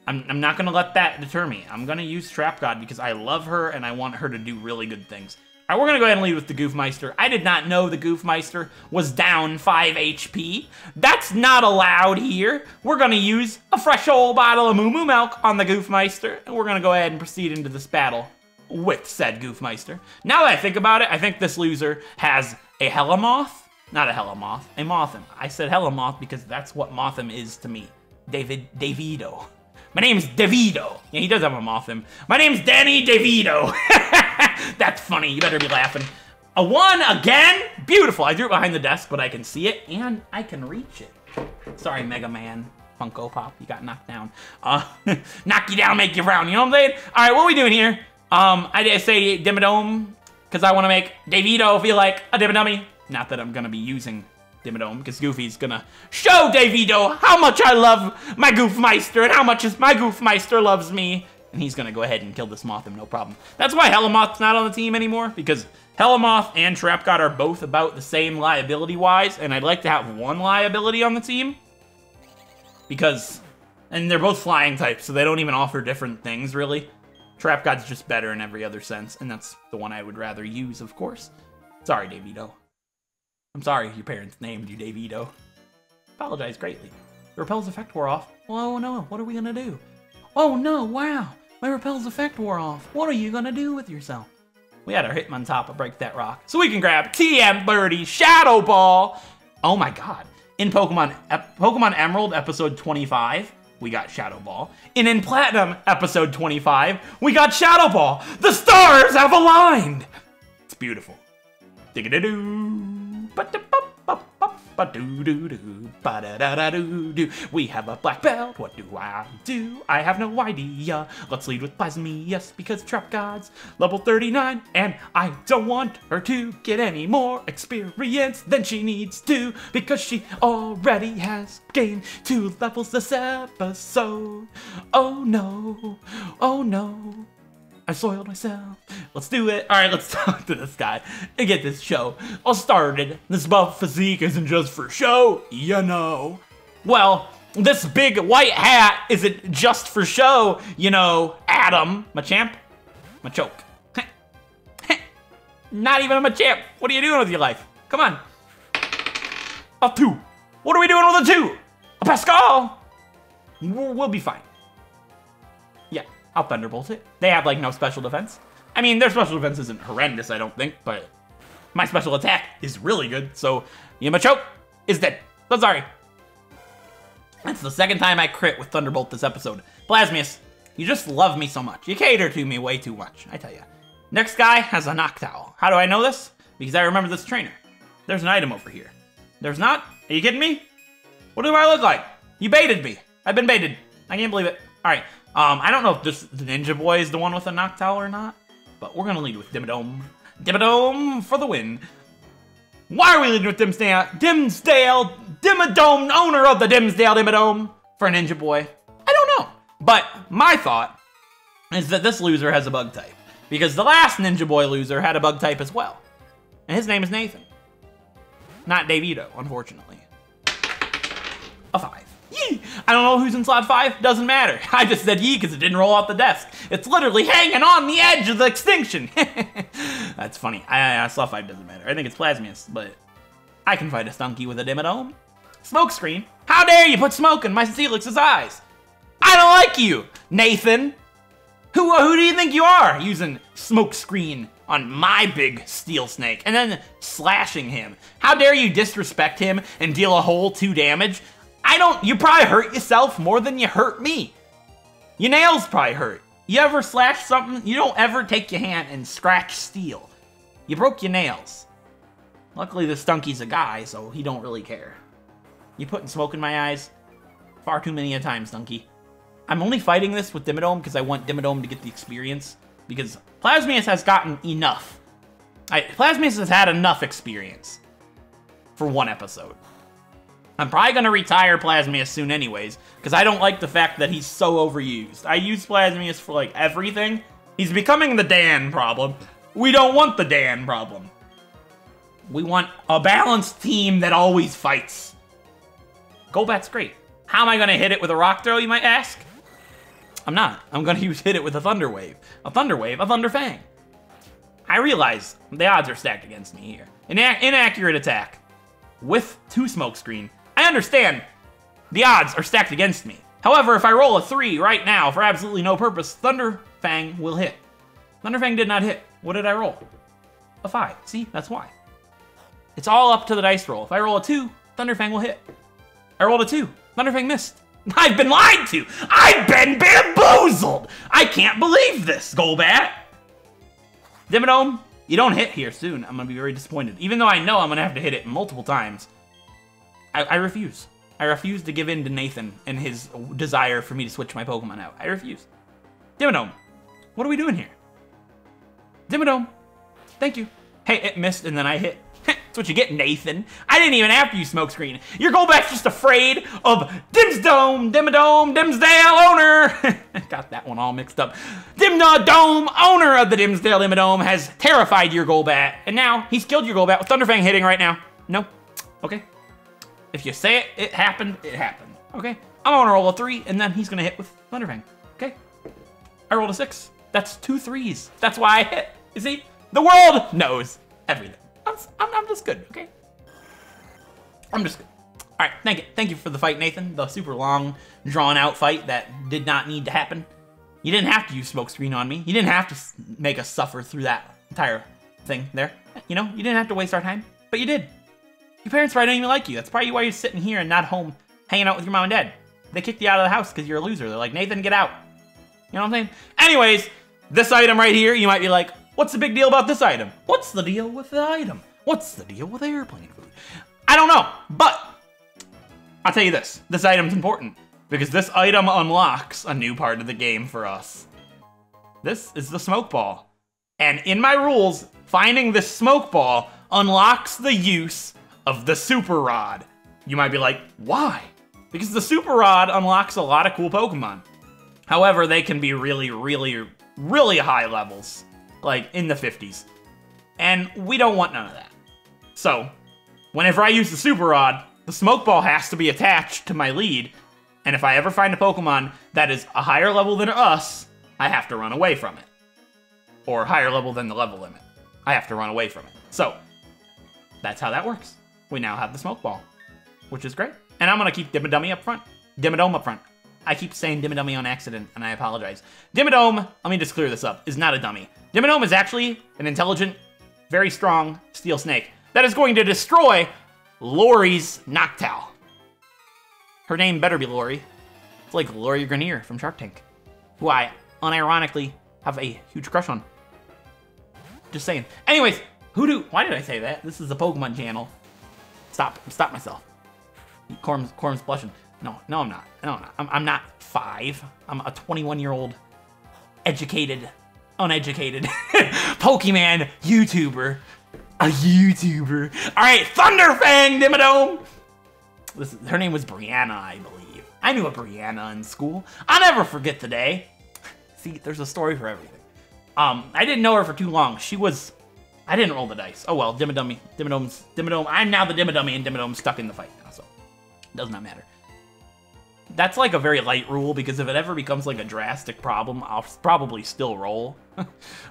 I'm not going to let that deter me. I'm going to use Trap God because I love her and I want her to do really good things. All right, we're going to go ahead and lead with the Goofmeister. I did not know the Goofmeister was down 5 HP. That's not allowed here. We're going to use a fresh old bottle of Moo Moo Milk on the Goofmeister, and we're going to go ahead and proceed into this battle with said Goofmeister. Now that I think about it, I think this loser has a Helamoth. Not a Helamoth, a Mothim. I said Helamoth because that's what Mothim is to me. Davido. My name's DeVito. Yeah, he does have a Mothim. My name's Danny DeVito. That's funny. You better be laughing. A 1 again? Beautiful. I threw it behind the desk, but I can see it, and I can reach it. Sorry, Mega Man. Funko Pop, you got knocked down. Knock you down, make you round. You know what I'm saying? All right, what are we doing here? I say Dimmadome, because I want to make DeVito feel like a Dimmadummy. Not that I'm going to be using Dimmadome, because Goofy's gonna show DeVito how much I love my Goofmeister and how much my Goofmeister loves me. And he's gonna go ahead and kill this Mothim, no problem. That's why Helamoth's not on the team anymore, because Helamoth and Trap God are both about the same liability-wise, and I'd like to have one liability on the team. Because, and they're both flying types, so they don't even offer different things, really. Trap God's just better in every other sense, and that's the one I would rather use, of course. Sorry, DeVito. I'm sorry your parents named you DeVito. Apologize greatly. The Repel's effect wore off. Oh no, what are we gonna do? Oh no, wow! My Repel's effect wore off. What are you gonna do with yourself? We had our Hitmontop break that rock. So we can grab TM30 Shadow Ball! Oh my god. In Pokemon Emerald episode 25, we got Shadow Ball. And in Platinum episode 25, we got Shadow Ball! The stars have aligned! It's beautiful. Dig-a-doo-doo. Ba-doo-doo-doo, ba-da-da-da-doo-doo. We have a black belt, what do? I have no idea. Let's lead with Plasmius, because Trap God's level 39, and I don't want her to get any more experience than she needs to, because she already has gained 2 levels this episode. Oh no, oh no. I soiled myself. Let's do it. All right, let's talk to this guy and get this show all started. This buff physique isn't just for show, you know. Well, this big white hat isn't just for show, you know, Adam, Machamp, Machoke. Not even a Machamp. What are you doing with your life? Come on. A 2. What are we doing with a 2? A Pascal. We'll be fine. Yeah. I'll Thunderbolt it. They have, like, no special defense. I mean, their special defense isn't horrendous, I don't think, but my special attack is really good, so Machoke is dead. So sorry. That's the second time I crit with Thunderbolt this episode. Plasmius, you just love me so much. You cater to me way too much, I tell you. Next guy has a Noctowl. How do I know this? Because I remember this trainer. There's an item over here. There's not? Are you kidding me? What do I look like? You baited me. I've been baited. I can't believe it. All right. I don't know if this Ninja Boy is the one with a Noctowl or not, but we're gonna lead with Dimmadome. Dimmadome for the win. Why are we leading with Dimsdale? Dimmadome, owner of the Dimsdale Dimmadome for a Ninja Boy? I don't know. But my thought is that this loser has a bug type, because the last Ninja Boy loser had a bug type as well. And his name is Nathan. Not Davito, unfortunately. A 5. Yee! I don't know who's in slot 5, doesn't matter. I just said yee because it didn't roll off the desk. It's literally hanging on the edge of the extinction. That's funny. Slot 5 doesn't matter. I think it's Plasmius, but I can fight a Stunky with a Dimmadome. Smokescreen. How dare you put smoke in my Celix's eyes? I don't like you, Nathan. Who do you think you are, using Smokescreen on my big steel snake and then slashing him? How dare you disrespect him and deal a whole 2 damage? You probably hurt yourself more than you hurt me. Your nails probably hurt. You ever slash something? You don't ever take your hand and scratch steel. You broke your nails. Luckily, the Stunky's a guy, so he don't really care. You putting smoke in my eyes? Far too many a time, Stunky. I'm only fighting this with Dimmadome because I want Dimmadome to get the experience, because Plasmius has gotten enough. Plasmius has had enough experience for 1 episode. I'm probably going to retire Plasmius soon anyways, because I don't like the fact that he's so overused. I use Plasmius for, like, everything. He's becoming the Dan problem. We don't want the Dan problem. We want a balanced team that always fights. Golbat's great. How am I going to hit it with a Rock Throw, you might ask? I'm not. I'm going to hit it with a Thunder Wave. A Thunder Wave, a Thunder Fang. I realize the odds are stacked against me here. An inaccurate attack with 2 Smokescreen. I understand the odds are stacked against me. However, if I roll a 3 right now for absolutely no purpose, Thunder Fang will hit. Thunder Fang did not hit. What did I roll? A 5. See, that's why. It's all up to the dice roll. If I roll a 2, Thunder Fang will hit. I rolled a 2. Thunder Fang missed. I've been lied to. I've been bamboozled. I can't believe this, Golbat. Dimmadome, you don't hit here soon. I'm going to be very disappointed. Even though I know I'm going to have to hit it multiple times. I refuse. I refuse to give in to Nathan and his desire for me to switch my Pokemon out. I refuse. Dimmadome, what are we doing here? Dimmadome, thank you. Hey, it missed and then I hit. That's what you get, Nathan. I didn't even have to use Smokescreen. Your Golbat's just afraid of Dimmadome, Dimsdale owner. Got that one all mixed up. Dimmadome, owner of the Dimsdale Dimmadome, has terrified your Golbat. And now he's killed your Golbat with Thunder Fang hitting right now. No? Okay. If you say it, it happened, it happened. Okay? I'm gonna roll a 3, and then he's gonna hit with Thunder Fang. Okay? I rolled a 6. That's 2 3s. That's why I hit. You see? The world knows everything. I'm just good, okay? I'm just good. All right, thank you for the fight, Nathan. The super long, drawn-out fight that did not need to happen. You didn't have to use Smokescreen on me. You didn't have to make us suffer through that entire thing there. You know, you didn't have to waste our time, but you did. Your parents probably don't even like you. That's probably why you're sitting here and not home hanging out with your mom and dad. They kicked you out of the house because you're a loser. They're like, Nathan, get out. You know what I'm saying? Anyways, this item right here, you might be like, what's the big deal about this item? What's the deal with the item? What's the deal with airplane food? I don't know, but I'll tell you this. This item's important because this item unlocks a new part of the game for us. This is the smoke ball. And in my rules, finding this smoke ball unlocks the use of the super rod. You might be like, why? Because the super rod unlocks a lot of cool Pokemon. However, they can be really, really, really high levels, like in the 50s. And we don't want none of that. So, whenever I use the super rod, the smoke ball has to be attached to my lead. And if I ever find a Pokemon that is a higher level than us, I have to run away from it. Or higher level than the level limit. I have to run away from it. So, that's how that works. We now have the smoke ball, which is great. And I'm gonna keep Dimmadummy up front. Dimmadome up front. I keep saying Dimmadummy on accident, and I apologize. Dimmadome, let me just clear this up, is not a dummy. Dimmadome is actually an intelligent, very strong steel snake that is going to destroy Lori's Noctowl. Her name better be Lori. It's like Lori Grenier from Shark Tank, who I unironically have a huge crush on. Just saying. Anyways, why did I say that? This is a Pokemon channel. Stop myself. Corm's blushing. No, I'm not. I'm not 5. I'm a 21-year-old educated, uneducated Pokemon YouTuber. A YouTuber. All right, Thunderfang Dimmadome. Her name was Brianna, I believe. I knew a Brianna in school. I'll never forget the day. See, there's a story for everything. I didn't know her for too long. I didn't roll the dice. Oh well, Dimmadome. I'm now the Dimmadummy, and Dimmadome's stuck in the fight now, so it does not matter. That's like a very light rule, because if it ever becomes like a drastic problem, I'll probably still roll.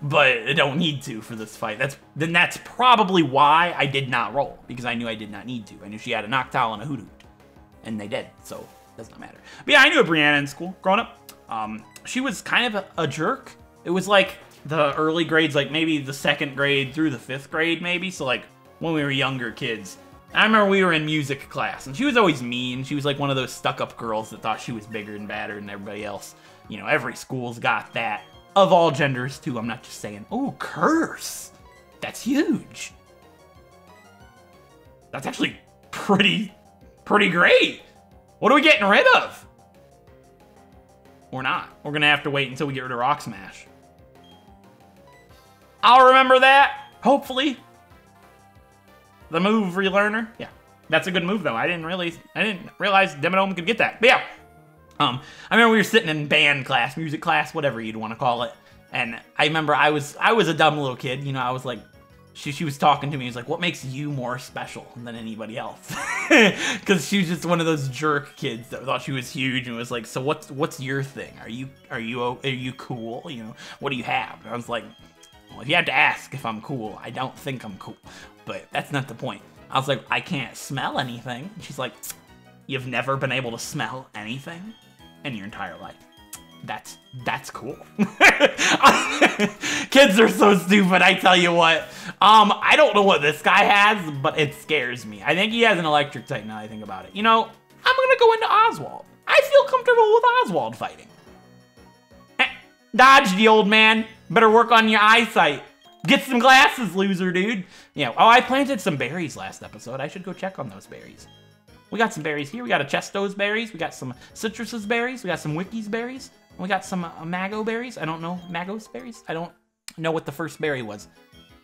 But I don't need to for this fight. That's probably why I did not roll, because I knew I did not need to. I knew she had a Noctowl and a Hoothoot, and they did, so it does not matter. But yeah, I knew a Brianna in school growing up. She was kind of a jerk. It was like the early grades, like maybe the 2nd grade through the 5th grade, maybe. So like when we were younger kids. I remember we were in music class, and she was always mean. She was like one of those stuck-up girls that thought she was bigger and badder than everybody else. You know, every school's got that. Of all genders, too. I'm not just saying, oh, curse. That's huge. That's actually pretty great. What are we getting rid of? Or not. We're going to have to wait until we get rid of Rock Smash. I'll remember that, hopefully. The move relearner. Yeah, that's a good move though. I didn't realize Dimmadome could get that. But yeah, I remember we were sitting in band class, music class, whatever you'd want to call it. And I remember I was a dumb little kid. You know, I was like, she was talking to me. She was like, "What makes you more special than anybody else?" Because she was just one of those jerk kids that thought she was huge and was like, "So what's your thing? Are you cool? You know, what do you have?" And I was like, well, if you had to ask if I'm cool, I don't think I'm cool. But that's not the point. I was like, I can't smell anything. And she's like, you've never been able to smell anything in your entire life. That's cool. Kids are so stupid, I tell you what. I don't know what this guy has, but it scares me. I think he has an electric type now I think about it. You know, I'm gonna go into Oswald. I feel comfortable with Oswald fighting. Dodge the old man. Better work on your eyesight. Get some glasses, loser, dude. Yeah. Oh, I planted some berries last episode. I should go check on those berries. We got some berries here. We got a Chesto's berries. We got some Citrus's berries. We got some Wiki's berries. And we got some Mago berries. I don't know. Mago's berries? I don't know what the first berry was.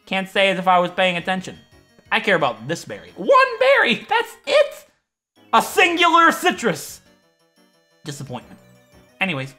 Can't say as if I was paying attention. I care about this berry. One berry! That's it! A singular citrus! Disappointment. Anyways,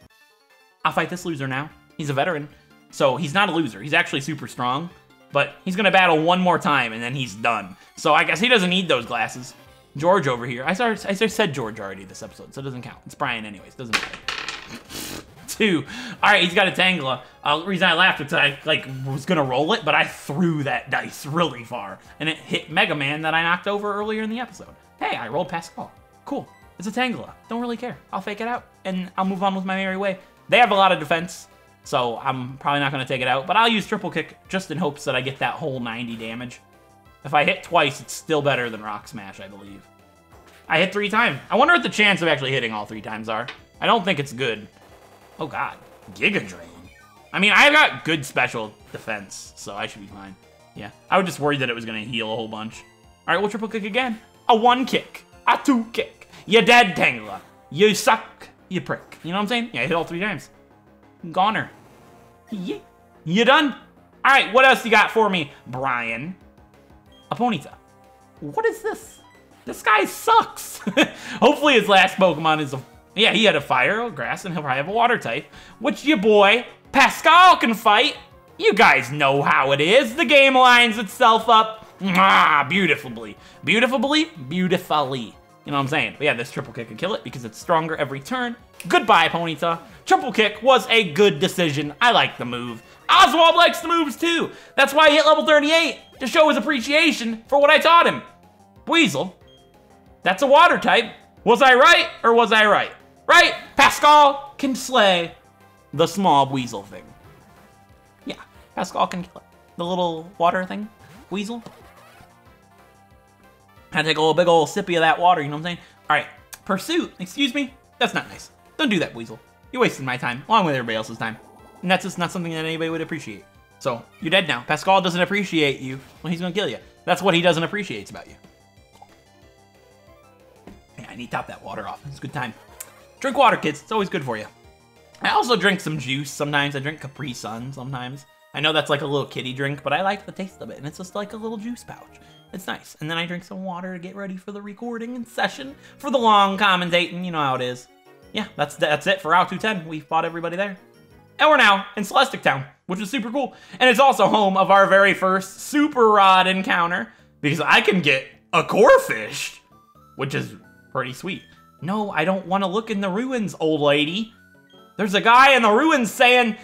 I'll fight this loser now. He's a veteran. So he's not a loser. He's actually super strong. But he's going to battle one more time, and then he's done. So I guess he doesn't need those glasses. George over here. I said George already this episode, so it doesn't count. It's Brian anyways. Doesn't matter. 2. All right, he's got a Tangela. The reason I laughed is I was going to roll it, but I threw that dice really far. And it hit Mega Man that I knocked over earlier in the episode. Hey, I rolled past call. Cool. It's a Tangela. Don't really care. I'll fake it out, and I'll move on with my merry way. They have a lot of defense, so I'm probably not going to take it out. But I'll use Triple Kick just in hopes that I get that whole 90 damage. If I hit twice, it's still better than Rock Smash, I believe. I hit 3 times. I wonder what the chance of actually hitting all 3 times are. I don't think it's good. Oh god, Giga Drain. I mean, I've got good special defense, so I should be fine. Yeah, I was just worried that it was going to heal a whole bunch. All right, we'll Triple Kick again. A 1 kick. A 2 kick. You dead, Tangela. You suck, you prick. You know what I'm saying? Yeah, I hit all 3 times. Goner. Yeah. You done? All right, what else you got for me, Brian? A Ponyta. What is this? This guy sucks. Hopefully his last Pokemon is a... Yeah, he had a fire, a grass, and he'll probably have a water type, which your boy, Pascal, can fight. You guys know how it is. The game lines itself up. Beautifully. Beautifully? Beautifully. You know what I'm saying? But yeah, this triple kick can kill it because it's stronger every turn. Goodbye, Ponyta. Triple kick was a good decision. I like the move. Oswald likes the moves too. That's why he hit level 38, to show his appreciation for what I taught him. Weasel. That's a water type. Was I right or was I right? Right? Pascal can slay the small weasel thing. Yeah, Pascal can kill it. The little water thing. Weasel. I take a little big old sippy of that water, you know what I'm saying? All right, Pursuit, excuse me? That's not nice. Don't do that, Weasel. You're wasting my time, along with everybody else's time. And that's just not something that anybody would appreciate. So, you're dead now. Pascal doesn't appreciate you. Well, he's gonna kill you. That's what he doesn't appreciate about you. Yeah, I need to top that water off. It's a good time. Drink water, kids. It's always good for you. I also drink some juice sometimes. I drink Capri Sun sometimes. I know that's like a little kiddie drink, but I like the taste of it, and it's just like a little juice pouch. It's nice. And then I drink some water to get ready for the recording and session, for the long commentating, you know how it is. Yeah, that's it for Route 210. We fought everybody there. And we're now in Celestic Town, which is super cool. And it's also home of our very first Super Rod encounter, because I can get a Corphish, which is pretty sweet. No, I don't want to look in the ruins, old lady. There's a guy in the ruins saying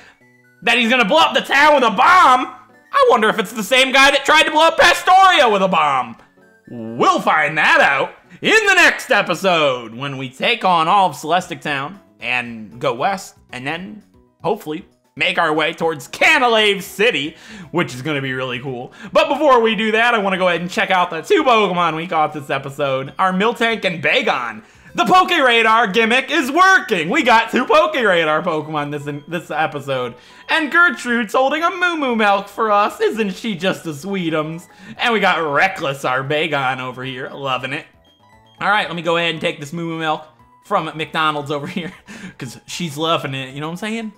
that he's gonna blow up the town with a bomb. I wonder if it's the same guy that tried to blow up Pastoria with a bomb. We'll find that out in the next episode when we take on all of Celestic Town and go west and then hopefully make our way towards Canalave City, which is gonna be really cool. But before we do that, I wanna go ahead and check out the 2 Pokemon we caught this episode, our Miltank and Bagon. The PokéRadar gimmick is working! We got 2 PokéRadar Pokemon this episode. And Gertrude's holding a Moo Milk for us. Isn't she just a sweetums? And we got Reckless, our Bagon, over here. Loving it. Alright, let me go ahead and take this Moo Milk from McDonald's over here. Because she's loving it, you know what I'm saying?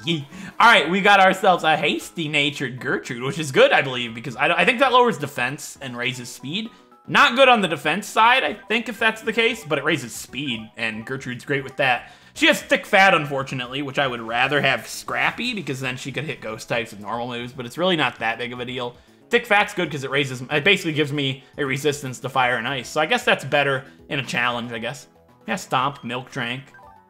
Yeah. Alright, we got ourselves a hasty-natured Gertrude, which is good, I believe. Because I think that lowers defense and raises speed. Not good on the defense side, I think, if that's the case, but it raises speed, and Gertrude's great with that. She has thick fat, unfortunately, which I would rather have Scrappy, because then she could hit ghost types with normal moves, but it's really not that big of a deal. Thick fat's good because it basically gives me a resistance to fire and ice, so I guess that's better in a challenge, I guess. Yeah, Stomp, Milk Drank.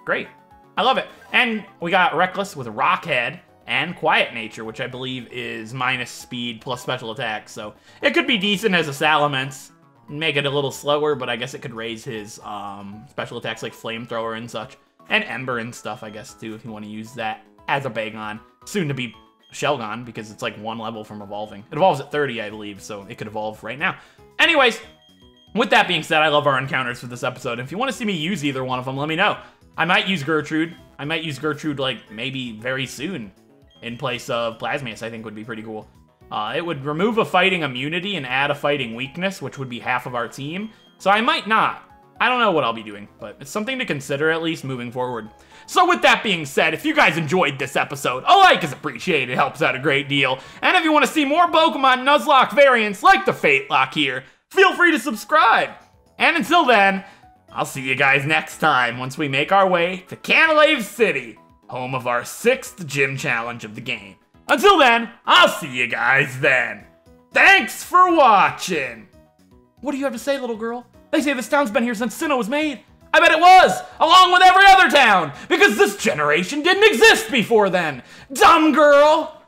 Great. I love it. And we got Reckless with Rock Head and Quiet Nature, which I believe is minus speed plus special attack, so it could be decent as a Salamence. Make it a little slower, but I guess it could raise his special attacks like Flamethrower and such. And Ember and stuff, I guess, too, if you want to use that as a Bagon. Soon to be Shelgon, because it's like 1 level from evolving. It evolves at 30, I believe, so it could evolve right now. Anyways, with that being said, I love our encounters for this episode. If you want to see me use either one of them, let me know. I might use Gertrude. I might use Gertrude, like, maybe very soon in place of Plasmius, I think would be pretty cool. It would remove a fighting immunity and add a fighting weakness, which would be half of our team. So I might not. I don't know what I'll be doing, but it's something to consider at least moving forward. So with that being said, if you guys enjoyed this episode, a like is appreciated. It helps out a great deal. And if you want to see more Pokemon Nuzlocke variants like the FateLocke here, feel free to subscribe. And until then, I'll see you guys next time once we make our way to Canalave City, home of our 6th gym challenge of the game. Until then, I'll see you guys then. Thanks for watching. What do you have to say, little girl? They say this town's been here since Sinnoh was made. I bet it was, along with every other town, because this generation didn't exist before then. Dumb girl.